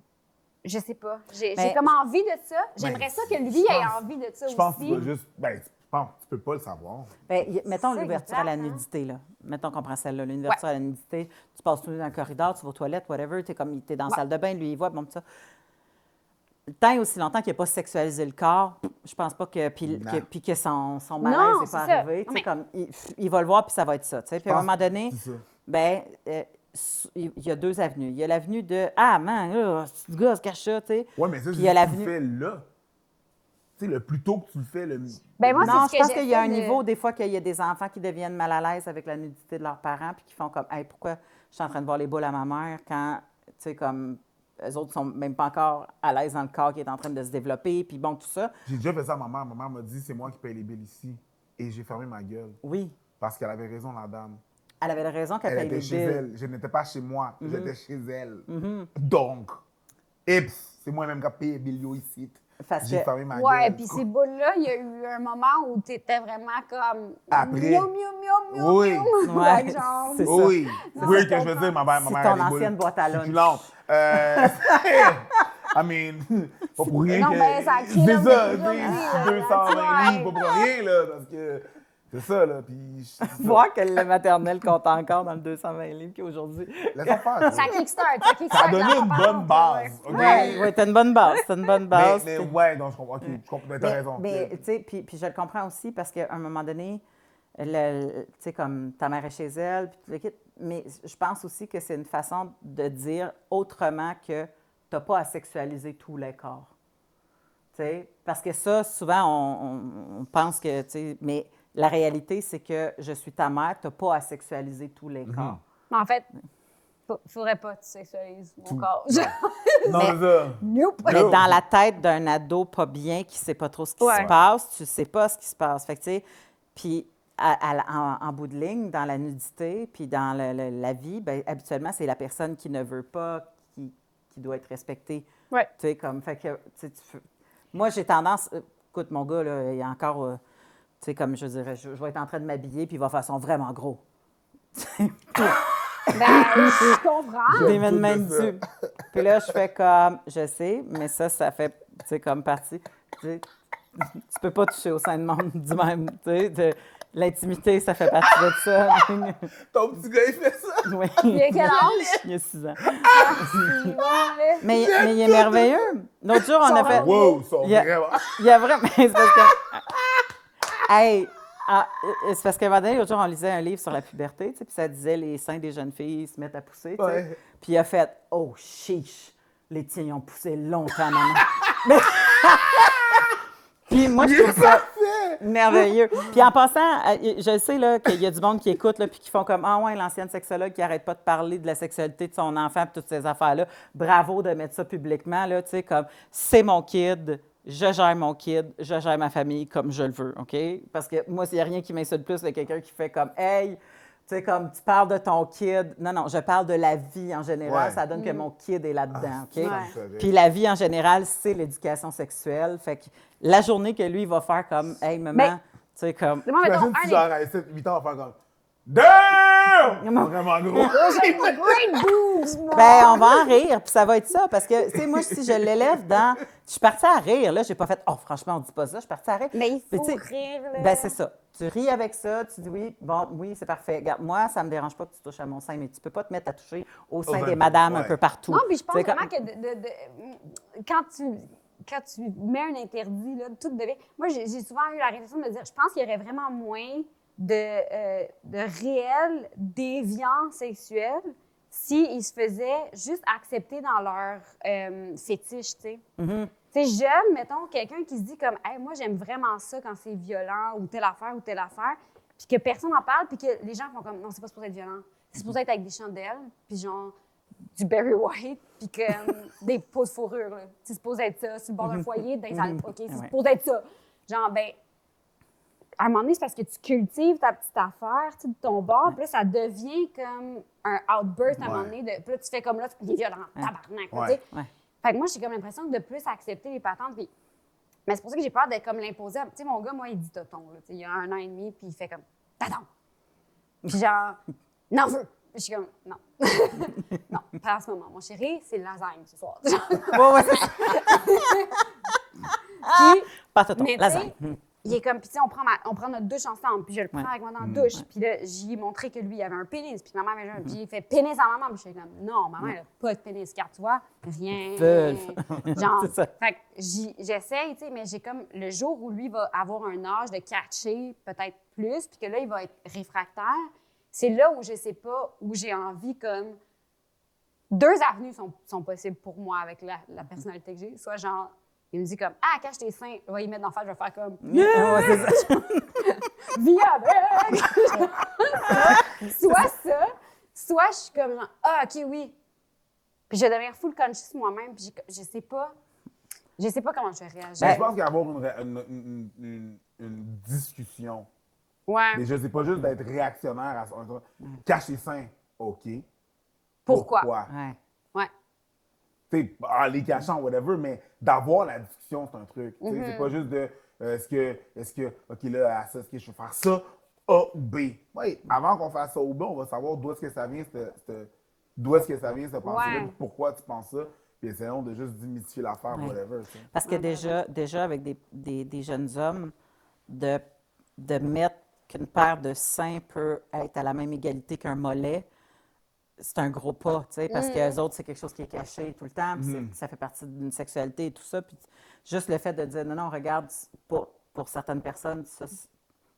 S3: Je sais pas. J'ai comme envie de ça. J'aimerais ça que lui ait envie de ça aussi.
S1: Je pense que tu vas juste... Ben, je pense que tu peux pas le savoir.
S2: Bien, mettons
S3: C'est
S2: l'ouverture à la
S3: exact, hein?
S2: nudité, là. Mettons qu'on prend celle-là, l'ouverture à la nudité. Tu passes tout dans le corridor, tu vas aux toilettes, whatever, t'es dans la salle de bain, lui, il voit, bon, ça. tant et aussi longtemps qu'il n'a pas sexualisé le corps, je pense pas que. Puis que son malaise
S3: Non,
S2: n'est pas
S3: c'est ça.
S2: arrivé. Tu sais,
S3: Mais-
S2: comme, il va le voir, puis ça va être ça. Tu sais. Puis à un moment donné,
S1: C'est ça.
S2: ben, il y a 2 avenues. Il y a l'avenue de ah, man, là, ce gars se cache ça, tu sais.
S1: Ouais, mais ça,
S2: Puis
S1: c'est
S2: il y a
S1: ce que tu
S2: l'avenue.
S1: le fais là. Tu sais, le plus tôt que tu le fais, le
S3: Ben, moi,
S2: Non,
S3: c'est
S2: je
S3: ce
S2: pense
S3: que
S2: qu'il y a un
S3: j'essaie de-
S2: niveau, des fois, qu'il y a des enfants qui deviennent mal à l'aise avec la nudité de leurs parents, puis qui font comme, hey, pourquoi je suis en train de voir les boules à ma mère quand, tu sais, comme, eux autres sont même pas encore à l'aise dans le corps qui est en train de se développer, puis bon, tout ça.
S1: J'ai déjà fait ça à ma mère. Ma mère m'a dit, c'est moi qui paye les billes ici. Et j'ai fermé ma gueule.
S2: Oui,
S1: Parce qu'elle avait raison, la dame.
S2: elle avait raison qu'elle
S1: Elle
S2: paye
S1: était
S2: les
S1: chez
S2: billes.
S1: elle. Je n'étais pas chez moi. J'étais chez elle.
S2: Mm-hmm.
S1: Donc, c'est moi-même qui ai payé les billes ici.
S2: Parce
S1: J'ai
S2: que-
S1: fermé ma
S3: Ouais,
S1: gueule.
S3: puis ces boules-là, il y a eu un moment où t'étais vraiment comme.
S1: Après.
S3: Miaou, miaou, miaou, miaou,
S1: Oui.
S3: miaou.
S2: Ouais,
S3: Like, genre,
S2: c'est ça.
S1: Oui.
S3: Non,
S1: Oui,
S3: je
S1: que je veux dire, ma mère
S2: C'est
S1: a
S2: ton
S1: des boules
S2: ancienne boîte à lunch.
S1: succulentes. I mean, pas pour rien
S3: Non,
S1: que...
S3: mais ça crée
S1: c'est
S3: le
S1: ça,
S3: aujourd'hui,
S1: c'est 220 livres,
S3: ouais.
S1: pas pour rien, là, parce que... C'est ça, là, puis... c'est ça.
S2: Voir que le maternel compte encore dans le 220 livres qu'aujourd'hui.
S1: Laisse-en faire.
S3: Ça kickstart,
S1: Ça a donné une bonne base, OK?
S2: Oui, t'as une bonne base, t'as une bonne base.
S1: Mais ouais, donc je comprends, OK, je comprends, t'as raison.
S2: Mais tu sais, puis je le comprends aussi parce qu'à un moment donné, tu sais, comme ta mère est chez elle, puis tu le quittes. Mais je pense aussi que c'est une façon de dire autrement que tu n'as pas à sexualiser tous les corps. Tu sais, parce que ça, souvent, on pense que, tu sais, mais la réalité, c'est que je suis ta mère, tu n'as pas à sexualiser tous les corps.
S3: Mais en fait, faudrait pas que tu sexualises mon corps.
S1: Non, c'est ça.
S3: Nope.
S2: Mais dans la tête d'un ado pas bien qui ne sait pas trop ce qui
S3: Ouais.
S2: se passe, tu ne sais pas ce qui se passe. Fait que, tu sais, puis en bout de ligne, dans la nudité, puis dans la vie, bien, habituellement, c'est la personne qui ne veut pas qui doit être respectée.
S3: Ouais.
S2: Tu sais, comme, fait que, tu sais, moi, j'ai tendance, écoute, mon gars, là, il y a encore, tu sais, comme je dirais, je vais être en train de m'habiller, puis il va faire son vraiment gros.
S3: Ben, je comprends.
S2: Des mains de main
S1: tout de ça.
S2: dessus. Puis là, je fais comme, je sais, mais ça fait, tu sais, comme partie. Tu peux pas toucher au sein de monde du même, tu sais. L'intimité, ça fait partie de ça.
S1: Ton petit gars, il fait ça.
S2: Oui.
S3: Il a quel âge?
S2: Il y a 6 ans.
S3: Il va, là.
S2: Mais il est merveilleux. L'autre jour, on a fait.
S1: Wow, ça
S2: Il y a-
S1: vraiment...
S2: Il y a vraiment. C'est parce que. Hey! C'est parce qu'à un moment donné, l'autre jour, on lisait un livre sur la puberté, tu sais, puis ça disait les seins des jeunes filles se mettent à pousser. Tu sais.
S1: Ouais.
S2: Puis il a fait oh, chiche, les tiens, ils ont poussé longtemps, maman. Mais- Puis moi, je trouve ça merveilleux. Puis en passant, je sais là, qu'il y a du monde qui écoute là, puis qui font comme ah ouais, l'ancienne sexologue qui n'arrête pas de parler de la sexualité de son enfant et toutes ces affaires-là. Bravo de mettre ça publiquement, là, tu sais, comme c'est mon kid. Je gère mon kid, je gère ma famille comme je le veux, OK? Parce que moi, s'il n'y a rien qui m'insulte plus, c'est quelqu'un qui fait comme hey, tu sais, comme tu parles de ton kid. Non, je parle de la vie en général.
S1: Ouais.
S2: Ça donne que mon kid est là-dedans, OK?
S3: Ouais.
S2: Puis la vie en général, c'est l'éducation sexuelle. Fait que la journée que lui, il va faire comme hey, maman,
S3: Mais-
S2: tu sais, comme.
S3: Moi, mettons,
S1: Imagine
S3: un
S1: si
S3: des...
S1: genre à 7-8 ans, on va faire comme... Damn! Vraiment gros.
S3: J'ai des great boobs, moi!
S2: Ben, on va en rire, puis ça va être ça. Parce que, tu sais, moi, si je l'élève dans. Je suis partie à rire, là. J'ai pas fait, oh, franchement, on dit pas ça. Je suis partie à rire.
S3: Mais il
S2: Puis,
S3: faut
S2: tu sais,
S3: rire, là.
S2: Ben, c'est ça. Tu ris avec ça, tu dis oui, bon, oui, c'est parfait. Regarde, moi, ça me dérange pas que tu touches à mon sein, mais tu peux pas te mettre à toucher au sein
S1: sein,
S2: des madames un
S1: ouais.
S2: peu partout.
S3: Non, puis je pense
S2: Tu sais,
S3: vraiment que quand tu mets un interdit, là, tout devient... Moi, j'ai souvent eu la réflexion de me dire, je pense qu'il y aurait vraiment moins de réels déviants sexuels s'ils se faisaient juste accepter dans leur fétiche, tu sais.
S2: Mm-hmm.
S3: Tu sais, jeune, mettons, quelqu'un qui se dit comme, hey, moi, j'aime vraiment ça quand c'est violent ou telle affaire, puis que personne n'en parle, puis que les gens font comme, non, c'est pas supposé être violent. C'est supposé être avec des chandelles, puis genre du Barry White, puis que des peaux de fourrure, là. C'est supposé être ça, sur le bord d'un foyer, dans les Alpes, OK? C'est
S2: Ouais.
S3: supposé être ça. Genre, ben, à un moment donné, c'est parce que tu cultives ta petite affaire, tu sais, de ton bord, puis là, ça devient comme un outburst à un moment donné. Puis là, tu fais comme là, il est violent, tabarnak, là, tu sais.
S2: Ouais.
S3: Fait que moi, j'ai comme l'impression de plus accepter les patentes. Puis... Mais c'est pour ça que j'ai peur d'être comme l'imposer. Tu sais, mon gars, moi, il dit tonton. Là, tu sais, il y a 1 an et demi, puis il fait comme tonton. Puis genre, n'en veux. Puis je suis comme, non. Non, pas en ce moment. Mon chéri, c'est le lasagne ce soir.
S2: Ouais, c'est ça.
S3: Puis,
S2: Pas tonton,
S3: mais tu
S2: lasagne.
S3: sais, il est comme, puis tu sais, on prend notre douche ensemble, puis je le prends avec moi dans la douche. Puis là, j'y ai montré que lui, il avait un pénis. Puis maman avait j'ai fait pénis à maman. Puis je suis comme, non, maman, elle n'a pas de pénis, car tu vois, rien. Genre,
S2: C'est ça.
S3: fait que j'essaye, tu sais, mais j'ai comme, le jour où lui va avoir un âge de catcher peut-être plus, puis que là, il va être réfractaire, c'est là où je sais pas, où j'ai envie comme... 2 avenues sont possibles pour moi avec la personnalité que j'ai. Soit genre, il me dit comme, ah, cache tes seins, je vais y mettre d'en face, je vais faire comme,
S2: Ouais, c'est ça.
S3: vis avec! Soit ça, soit je suis comme, genre, ah, OK, oui. Puis je vais devenir full conscious moi-même, puis je sais pas comment je vais réagir.
S1: Ben, je pense qu'il y a avoir une discussion.
S3: Ouais.
S1: Déjà, c'est pas juste d'être réactionnaire à ça. Cache tes seins, OK.
S3: Pourquoi?
S2: Ouais.
S3: Ouais.
S1: Tu sais, les cachant, whatever, mais d'avoir la discussion, c'est un truc. Tu sais, c'est pas juste de est-ce que, OK, là, à ça, est-ce que je vais faire ça, A ou B? Oui, avant qu'on fasse ça ou B, on va savoir d'où est-ce que ça vient, cette pensée-là, puis pourquoi tu penses ça, puis essayons de juste démystifier l'affaire, whatever. Tu sais.
S2: Parce que déjà avec des jeunes hommes, de mettre qu'une paire de seins peut être à la même égalité qu'un mollet, c'est un gros pas, tu sais, parce que les autres, c'est quelque chose qui est caché tout le temps, puis ça fait partie d'une sexualité et tout ça. Puis juste le fait de dire, non, regarde, pour certaines personnes, ça,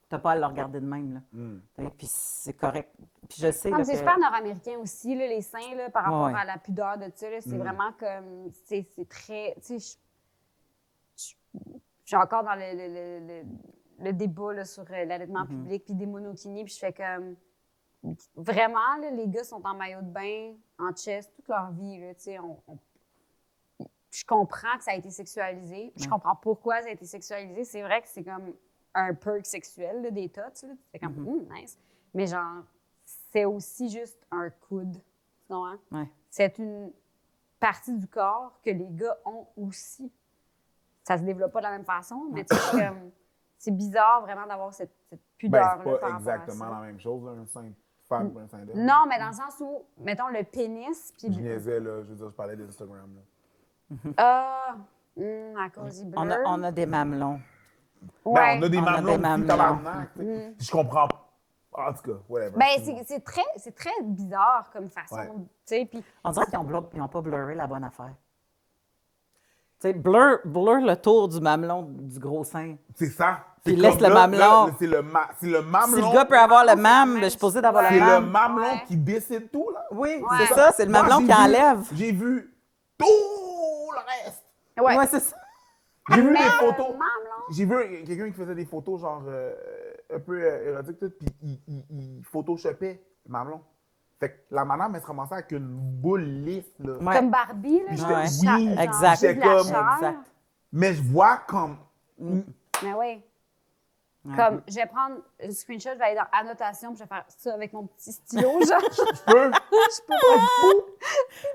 S2: t'as pas à le regarder de même, là. Puis c'est correct. Puis je sais, là,
S3: C'est super nord-américain aussi, là, les seins, là, par rapport à la pudeur de ça. C'est vraiment comme, c'est très, tu sais, je suis encore dans le débat là, sur l'allaitement public puis des monokinies, puis je fais comme... Vraiment, là, les gars sont en maillot de bain, en chest, toute leur vie. Là, je comprends que ça a été sexualisé. Je comprends pourquoi ça a été sexualisé. C'est vrai que c'est comme un perk sexuel, là, des tots. C'est comme, nice. Mais genre, c'est aussi juste un coude. Tu comprends?
S2: Ouais.
S3: C'est une partie du corps que les gars ont aussi. Ça se développe pas de la même façon, mais tu sais, c'est bizarre vraiment d'avoir cette pudeur-là
S1: Ben, c'est
S3: par
S1: pas
S3: rapport à
S1: exactement
S3: ça.
S1: la même chose, là, un sein de femme et un sein d'homme.
S3: Non, mais dans le sens où, mettons, le pénis... Puis...
S1: Je niaisais, là, je veux dire, je parlais d'Instagram, là.
S3: à cause du
S2: on a des mamelons.
S3: Ouais.
S1: Ben, on a des
S2: On a des
S1: mamelons,
S2: mamelons.
S1: tabarnak, tu sais. Je comprends pas. En tout cas, whatever.
S3: Ben, c'est très bizarre comme façon,
S1: Ouais.
S3: tu sais, puis...
S2: On dirait qu'ils n'ont pas blurré la bonne affaire. Tu sais, blur le tour du mamelon du gros sein.
S1: C'est ça.
S2: Puis
S1: C'est
S2: laisse
S1: comme
S2: le
S1: là,
S2: mamelon.
S1: là, c'est le mamelon.
S2: Si le gars peut avoir le
S3: c'est la
S2: mam,
S3: même
S2: ben, je suis posée d'avoir
S1: C'est
S2: le
S1: le
S2: mam.
S1: mamelon
S3: Ouais.
S1: qui décide tout, là.
S2: Oui,
S3: Ouais.
S2: c'est ça, c'est le
S1: Moi,
S2: mamelon
S1: j'ai
S2: qui
S1: vu-
S2: enlève.
S1: J'ai vu tout le reste.
S3: Ouais.
S2: Ouais, c'est ça.
S1: J'ai vu
S3: Mais
S1: des
S3: le
S1: photos.
S3: mamelon.
S1: J'ai vu quelqu'un qui faisait des photos, genre, un peu érotiques, tout, puis il photoshopait le mamelon. Fait que la madame, elle se ramassait avec une boule lisse, là.
S2: Ouais.
S3: Comme Barbie, là, genre,
S2: Ouais.
S1: Oui,
S3: genre,
S2: exact.
S3: juste de la
S1: Comme-
S3: chair.
S2: Exact.
S1: Mais je vois comme...
S3: Mais oui. Comme, je vais prendre un screenshot, je vais aller dans annotation, puis je vais faire ça avec mon petit stylo, genre.
S1: Je peux.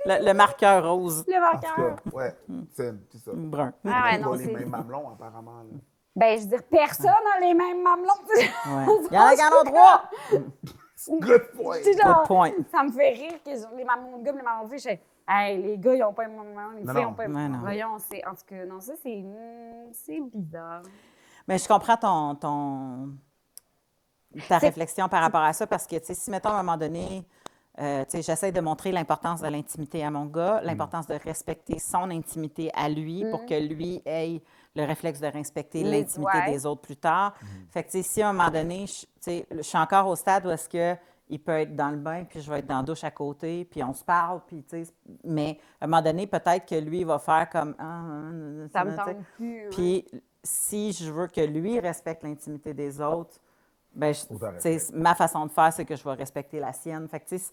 S2: Le marqueur rose.
S3: Le
S1: En
S3: marqueur.
S1: tout cas, ouais, c'est ça.
S2: Brun.
S3: Ah ouais,
S1: Pas
S3: non,
S1: les
S3: c'est...
S1: mêmes mamelons, apparemment. Là.
S3: Ben, je veux dire, personne n'a les mêmes mamelons.
S2: Ouais. Il y en a qui en ont 3.
S1: Good point.
S3: Tu sais, genre,
S2: Good point.
S3: ça me fait rire que les mamelons de gars, les mamelons de filles, je fais, hey, les gars, ils n'ont pas les mêmes mamelons, les
S1: Non,
S3: filles
S1: non.
S3: n'ont pas les
S2: Ouais,
S3: mêmes
S2: non.
S3: Voyons, c'est... En tout cas, non, ça, c'est bizarre.
S2: Mais je comprends ta réflexion par rapport à ça parce que, tu sais, si, mettons, à un moment donné, tu sais, j'essaie de montrer l'importance de l'intimité à mon gars, l'importance de respecter son intimité à lui pour que lui ait le réflexe de respecter l'intimité
S3: ouais.
S2: des autres plus tard. Fait que, tu sais, si à un moment donné, tu sais, je suis encore au stade où est-ce que il peut être dans le bain, puis je vais être dans la douche à côté, puis on se parle, puis tu sais, mais à un moment donné, peut-être que lui, il va faire comme...
S3: Ça me
S2: tu sais.
S3: tente plus. Ouais.
S2: Puis si je veux que lui respecte l'intimité des autres, ben,
S1: Faut t'en
S2: tu sais,
S1: respecter.
S2: ma façon de faire, c'est que je vais respecter la sienne. Fait que, tu sais,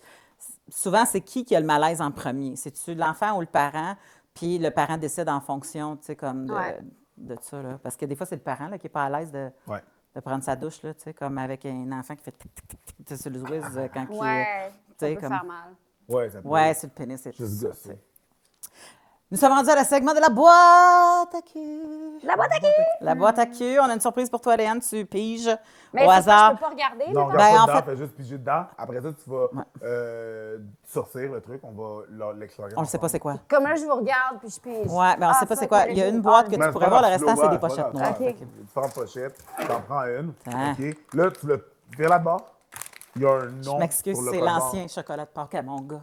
S2: souvent, c'est qui a le malaise en premier? C'est-tu l'enfant ou le parent? Puis le parent décide en fonction, tu sais, comme
S3: Ouais.
S2: de ça, là. Parce que des fois, c'est le parent là, qui n'est pas à l'aise de prendre sa douche, là, tu sais, comme avec un enfant qui fait tic-tic-tic sur le whiz quand
S3: Ouais,
S2: tu
S3: ça
S2: sais,
S3: peut
S2: comme...
S3: faire mal.
S1: Ouais, ça peut
S2: Ouais, c'est le pénis, c'est tout
S1: juste
S2: ça,
S1: gosser.
S2: tu sais. Nous sommes rendus à la segment de la boîte à cul.
S3: La boîte à cul!
S2: La boîte à cul. On a une surprise pour toi, Léane. Tu piges
S3: Mais
S2: au
S3: c'est
S2: hasard.
S3: je peux pas regarder,
S1: Non,
S3: mettons?
S1: regarde
S2: Ben,
S1: pas
S2: en
S1: dedans,
S2: fait-
S1: fais juste piger dedans. Après ça, tu vas sortir le truc. On va l'explorer.
S2: On ne sait pas c'est quoi.
S3: Comme là, je vous regarde, puis je pige.
S2: Ouais, mais on ne sait pas c'est quoi. Il y a une boîte que tu
S1: Mais
S2: pourrais
S1: c'est
S2: voir,
S1: pas
S2: le
S1: grave,
S2: restant,
S1: tu
S2: c'est des
S1: l'as,
S2: pochettes
S1: c'est pas
S2: noires.
S1: grave.
S3: OK.
S1: Il y a différentes pochettes. T'en prends une.
S2: Ah.
S1: OK. Là, tu le vires là-bas. Il y a un nom.
S2: Je m'excuse,
S1: sur le
S2: c'est
S1: code barre.
S2: l'ancien chocolat de Pâques à mon gars.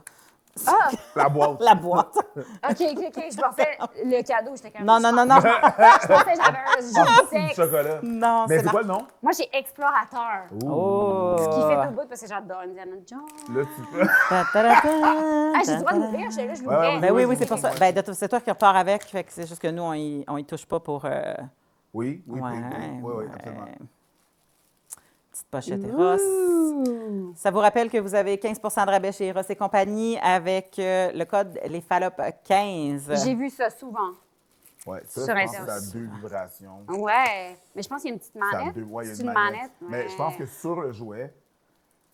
S3: Ah!
S1: La boîte.
S2: La boîte.
S3: OK. Je pensais le cadeau, j'étais quand même.
S2: Non.
S3: Je pensais que j'avais un jeu
S1: Du
S3: de sexe.
S1: chocolat.
S2: Non,
S1: Mais
S2: c'est
S1: c'est quoi le nom?
S3: Moi, j'ai explorateur.
S2: Oh.
S3: Ce qui fait tout le bout parce que j'adore Indiana Jones.
S1: Là, tu peux.
S3: Ah, j'ai le droit de m'ouvrir, je l'ouvrais.
S1: Ouais,
S2: Ben oui,
S1: Oui,
S2: c'est pour ça. Ben, c'est toi qui repars avec, fait que c'est juste que nous, on y touche pas pour...
S1: Oui,
S2: ouais,
S1: oui, absolument.
S2: Petite pochette Eros. Ça vous rappelle que vous avez 15 de rabais chez Eros et compagnie avec le code Les Fallops 15.
S3: J'ai vu ça souvent.
S1: Ouais,
S3: Sur
S1: ça, je pense que
S3: Internet.
S1: ça a 2 vibrations.
S3: Ouais. Mais je pense qu'il y a une petite
S1: Ça a
S3: manette.
S1: 2, ouais, il y a
S3: C'est
S1: une
S3: une
S1: manette.
S3: manette.
S1: Mais
S3: ouais.
S1: je pense que sur le jouet,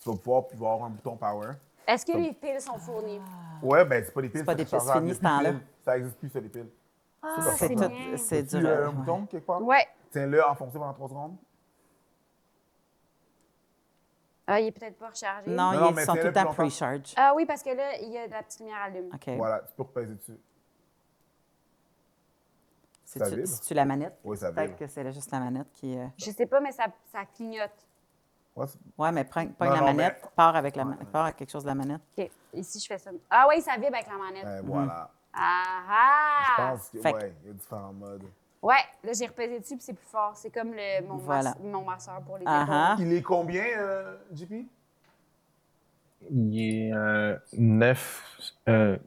S1: tu vas pouvoir avoir un bouton power.
S3: Est-ce que les piles sont fournies?
S1: Ouais, ben c'est pas des piles.
S2: C'est pas des piles,
S1: rechargeable.
S2: fini,
S1: Il y a
S2: ce
S1: plus de
S2: temps-là.
S1: piles. Ça n'existe plus, ça, les piles.
S3: Ah,
S2: C'est
S3: c'est
S2: tout,
S3: bien.
S2: c'est
S1: As-tu
S2: dur.
S1: un bouton quelque part?
S3: Ouais.
S1: Tiens-le enfoncé pendant 3 secondes.
S3: Ah, il est peut-être pas rechargé.
S2: Non,
S1: Non,
S2: ils
S1: mais
S2: sont tout
S1: tiens-le
S2: le temps
S1: plus longtemps.
S2: pre-charge.
S3: Ah oui, parce que là, il y a la petite lumière allume.
S2: OK.
S1: Voilà, tu peux repaiser dessus. Ça vibre?
S2: C'est-tu la manette?
S1: Oui, ça
S2: Peut-être
S1: vibre.
S2: que c'est juste la manette qui...
S3: Je sais pas, mais ça clignote.
S1: Ouais,
S2: Ouais, mais prends
S1: Non,
S2: la
S1: non,
S2: manette,
S1: mais-
S2: pars avec quelque chose de la manette.
S3: OK. Ici, je fais ça. Ah oui, ça vibre avec la manette.
S1: Voilà.
S3: Ah
S1: Je
S3: ah!
S1: pense que,
S2: Fait que-
S1: ouais, il y a différents modes.
S3: Ouais, là, j'ai repesé dessus, puis c'est plus fort. C'est comme
S2: Voilà.
S3: mon masseur pour les
S2: Ah ah.
S3: épaules.
S1: Il est combien, JP?
S4: Il est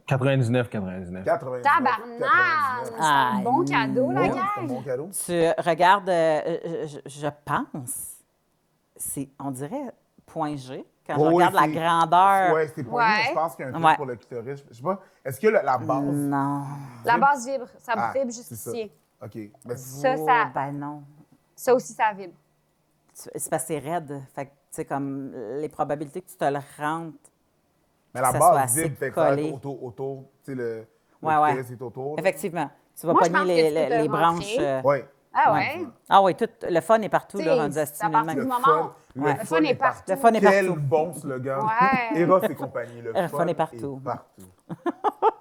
S4: 99,99.
S1: 99.
S3: Tabarnak! C'est un bon cadeau, la
S1: Ouais,
S3: gang!
S1: c'est un bon cadeau.
S2: Tu regardes, je pense, on dirait point G, quand je
S1: Oui,
S2: regarde la
S1: c'est-
S2: grandeur.
S1: Ouais, c'est poigné, mais je pense qu'il y a un truc
S2: Ouais.
S1: pour le clitoris. Je sais pas, est-ce que la base...
S2: Non.
S3: La base vibre. Ça
S1: Ah,
S3: vibre
S1: c'est
S3: juste
S1: ça.
S3: ici.
S1: OK. Mais
S3: Ça,
S2: Ben non.
S3: Ça aussi, ça vibre.
S2: C'est parce que c'est raide. Fait que, tu sais, comme les probabilités que tu te le rentres.
S1: mais la
S2: ça soit
S1: base
S2: assez
S1: vibre, fait que ça va
S2: collé.
S1: être autour, tu sais, le
S2: Ouais.
S1: clitoris est autour. là.
S2: Effectivement. Tu vas
S3: Moi, je
S2: pogner
S3: pense que tu peux te
S2: les branches.
S3: rentrer.
S1: Ouais.
S3: Ah ouais?
S2: Ah oui, tout le fun est partout,
S3: T'sais,
S2: là, rendu à
S3: c'est à
S2: stimuler
S3: partir
S2: le
S3: du
S2: même.
S3: moment-
S2: Ouais.
S3: Le fun est partout.
S2: Le fun est
S1: Quel
S2: partout.
S1: bon slogan.
S3: Ouais.
S1: Eros et compagnie. Le
S2: fun est partout.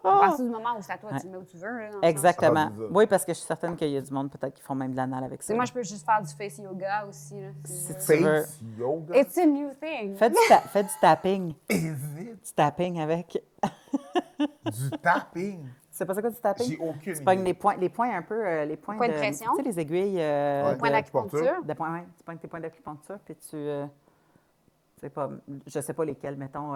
S3: À partir du moment où c'est à toi, tu le mets où tu veux. Là, dans le sens.
S2: Exactement.
S1: Ah, c'est ça.
S2: Oui, parce que je suis certaine qu'il y a du monde peut-être qui font même de l'anal avec ça.
S3: T'sais, moi, je peux juste faire du face yoga aussi. Là,
S2: Si
S3: si
S2: tu veux.
S1: Face yoga.
S3: It's a new thing.
S2: Fais du tapping.
S1: Is it
S2: Du tapping avec.
S1: du tapping?
S2: Tu sais pas c'est quoi du tapping?
S1: J'ai aucune
S2: Tu pognes
S1: idée.
S2: les points un peu, les points
S3: Points de
S2: de
S3: pression?
S2: Tu sais, les aiguilles.
S1: Ouais.
S3: Point d'acupuncture.
S2: de points, ouais. Tu pognes tes points d'acupuncture, puis tu. sais pas, je sais pas lesquels, mettons.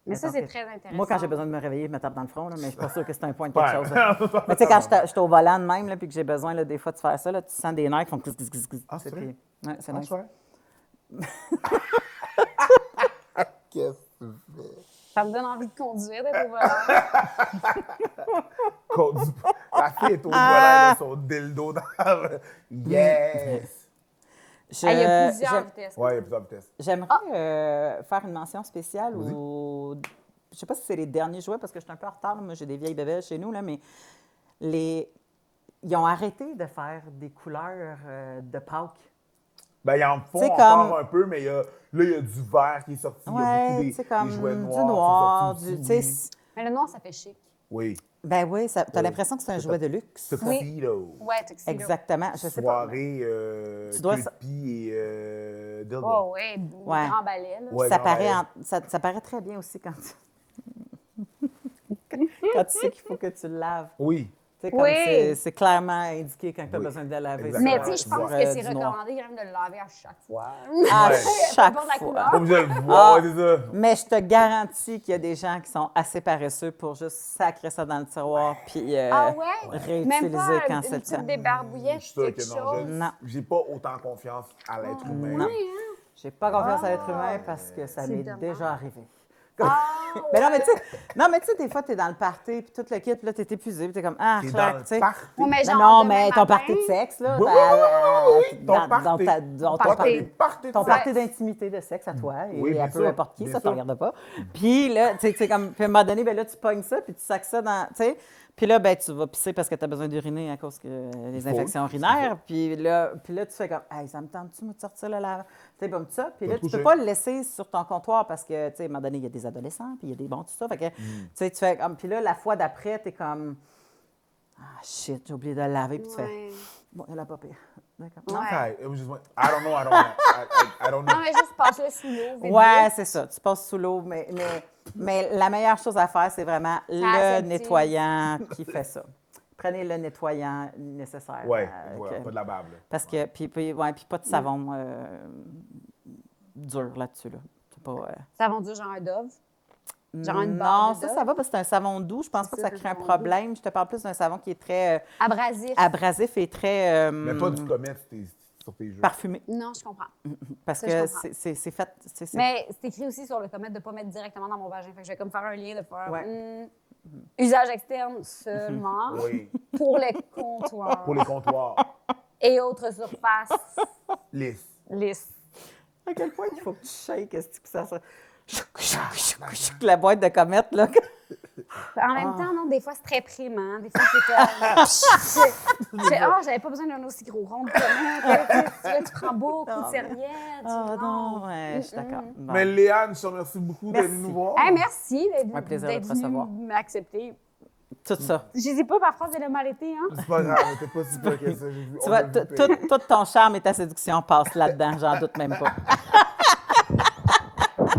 S3: Mais ça,
S2: mettons
S3: c'est
S2: que-
S3: très intéressant.
S2: Moi, quand j'ai besoin de me réveiller, je me tape dans le front, là, mais je suis pas sûre que c'est un point de
S1: Ouais.
S2: quelque chose. là. Mais tu sais, quand je suis au volant de même, là, puis que j'ai besoin là, des fois de faire ça, là, tu sens des nerfs qui font glisse, glisse, glisse, glisse.
S1: Ah, c'est
S2: Puis-
S1: vrai?
S2: ouais, c'est
S1: Ah,
S2: nice.
S1: je fais. Qu'est-ce que tu fais?
S3: Ça me donne envie de conduire, d'être au volant.
S1: La fille est au volant de son dildo dans Yes!
S2: Je-
S3: Ah, il y a plusieurs
S2: j'aime-
S3: vitesses.
S1: Ouais, il y a plusieurs vitesses.
S2: J'aimerais faire une mention spéciale
S1: Vas-y.
S2: aux. Je sais pas si c'est les derniers jouets parce que je suis un peu en retard. Là. Moi, j'ai des vieilles bébelles chez nous, là, mais ils ont arrêté de faire des couleurs de Pâques.
S1: Ben, ils en font
S2: C'est
S1: encore
S2: comme-
S1: un peu, mais il y a du vert qui est sorti. Il y a
S2: Ouais,
S1: beaucoup
S2: tu sais, comme
S1: des jouets
S2: du
S1: noirs.
S2: noir,
S1: qui sont
S2: du.
S1: sortis
S2: tu sais,
S1: aussi.
S3: Mais le noir, ça fait chic.
S1: Oui.
S2: ben oui, t'as
S1: Oui.
S2: l'impression que c'est un jouet de luxe.
S1: Tuxedo.
S3: Ouais, tuxedo.
S2: Exactement. Je sais pas.
S1: Soirée,
S2: Tu dois
S1: queue
S2: sa-
S1: de pie et dildo.
S3: Oh, ouais,
S2: Ouais.
S3: grand balai, là.
S1: Ouais,
S2: Ça
S1: grand
S2: paraît,
S1: balai.
S2: ça paraît très bien aussi quand tu... quand tu sais qu'il faut que tu le laves.
S1: Oui.
S2: Tu sais, comme
S3: Oui.
S2: c'est clairement indiqué quand tu as
S1: Oui.
S2: besoin de le laver.
S1: Exactement.
S3: Mais tu sais, je pense
S2: Sur,
S3: que c'est
S2: du noir.
S3: recommandé quand même de le laver à chaque fois.
S2: À
S1: Ouais.
S2: chaque
S3: Peu importe la
S2: fois.
S3: couleur.
S1: Pas obligé de le voir,
S2: Ah.
S1: ouais, c'est ça.
S2: Mais je te garantis qu'il y a des gens qui sont assez paresseux pour juste sacrer ça dans le tiroir puis
S3: Ah ouais?
S2: réutiliser
S3: Même pas
S2: quand
S3: une
S2: c'est le
S3: petite
S2: temps.
S3: débarbouillette,
S1: Je suis sûr
S3: quelque
S1: que non.
S3: chose.
S2: Non.
S1: J'ai pas autant confiance à l'être humain.
S2: Non.
S3: Oui, hein?
S2: J'ai pas confiance à l'être humain parce que ça
S3: C'est
S2: m'est
S3: dommage.
S2: déjà arrivé.
S3: Ah,
S2: Mais non, mais tu sais, des fois, t'es dans le party, puis tout le kit, puis là, t'es épuisé, puis t'es comme, ah,
S1: T'es
S2: clac,
S1: dans
S2: tu sais.
S1: le party.
S3: Ouais, mais
S2: Non,
S3: genre,
S2: non,
S3: demain
S2: mais ton
S3: matin,
S2: party de sexe, là,
S1: Oui, ton party.
S2: ton
S3: party.
S2: ton
S3: Ouais.
S2: party d'intimité de sexe à toi, et
S1: Oui, bien
S2: à peu
S1: sûr,
S2: importe qui,
S1: bien
S2: ça ne te
S1: sûr.
S2: regarde pas. Puis là, tu sais, comme, puis à un moment donné, ben là, tu pognes ça, puis tu sacs ça dans, tu sais, Puis là, ben, tu vas pisser parce que tu as besoin d'uriner à cause que les infections urinaires. Puis là, tu fais comme, hey, ça me tente-tu, moi, de sortir le lave? Tu sais, comme ça. Puis là, tu peux pas le laisser sur ton comptoir parce que, tu sais, à un moment donné, il y a des adolescents, puis il y a des bons, tout ça. Fait que, tu sais, tu fais comme, puis là, la fois d'après, tu es comme, ah, shit, j'ai oublié de le laver. Puis tu fais, bon, elle a pas pire. D'accord. Non?
S1: Okay, it was just, I don't know. I don't know.
S3: Non, mais juste passer sous l'eau. vite,
S2: Ouais,
S3: vite.
S2: c'est ça. Tu passes sous l'eau, mais la meilleure chose à faire, c'est vraiment le
S3: aseptique.
S2: nettoyant qui fait ça. Prenez le nettoyant nécessaire.
S1: Ouais, voilà, pas de la bave, là.
S2: Parce que, puis pas de savon dur là-dessus. Là. C'est pas,
S3: Savon dur, genre un Dove. Genre une
S2: non,
S3: barre de
S2: ça
S3: Dove.
S2: va parce que c'est un savon doux. Je pense pas que ça
S3: C'est
S2: crée un
S3: savon
S2: problème. Je te parle plus d'un savon qui est très
S3: Abrasif.
S2: abrasif et très
S1: Mais pas du comète sur tes jeux.
S2: parfumé.
S3: Non, je comprends.
S2: Parce
S3: Ça, je
S2: que
S3: comprends.
S2: c'est fait.
S3: Mais c'est écrit aussi sur le comète de ne pas mettre directement dans mon vagin. Fait que je vais comme faire un lien de faire
S2: Ouais.
S3: usage externe seulement
S1: Oui,
S3: pour les comptoirs
S1: pour les comptoirs.
S3: et autres surfaces
S1: Lisse.
S3: lisses.
S2: À quel point il faut que tu shakes, est-ce que ça la boîte de comète, là.
S3: En même temps, non, des fois, c'est très primant. Des fois, c'est comme... j'avais pas besoin d'un aussi gros rond de comète. Tu prends beaucoup de serviettes.
S2: Ah non, ouais, je suis d'accord. Bon.
S1: Mais Léane, je te remercie beaucoup d'être
S2: Merci.
S1: venue nous voir.
S3: Hey, merci
S2: Un plaisir de te
S3: d'être
S2: recevoir.
S3: venu m'accepter.
S2: Tout ça.
S3: Je sais pas, ma phrase, elle a mal été, hein?
S1: C'est pas grave, t'es pas si pire que ça.
S2: Tu vois, tout ton charme et ta séduction passent là-dedans, j'en doute même pas.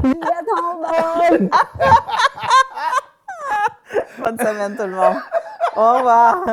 S3: Bonne
S2: Bonne semaine, tout le monde. Au revoir.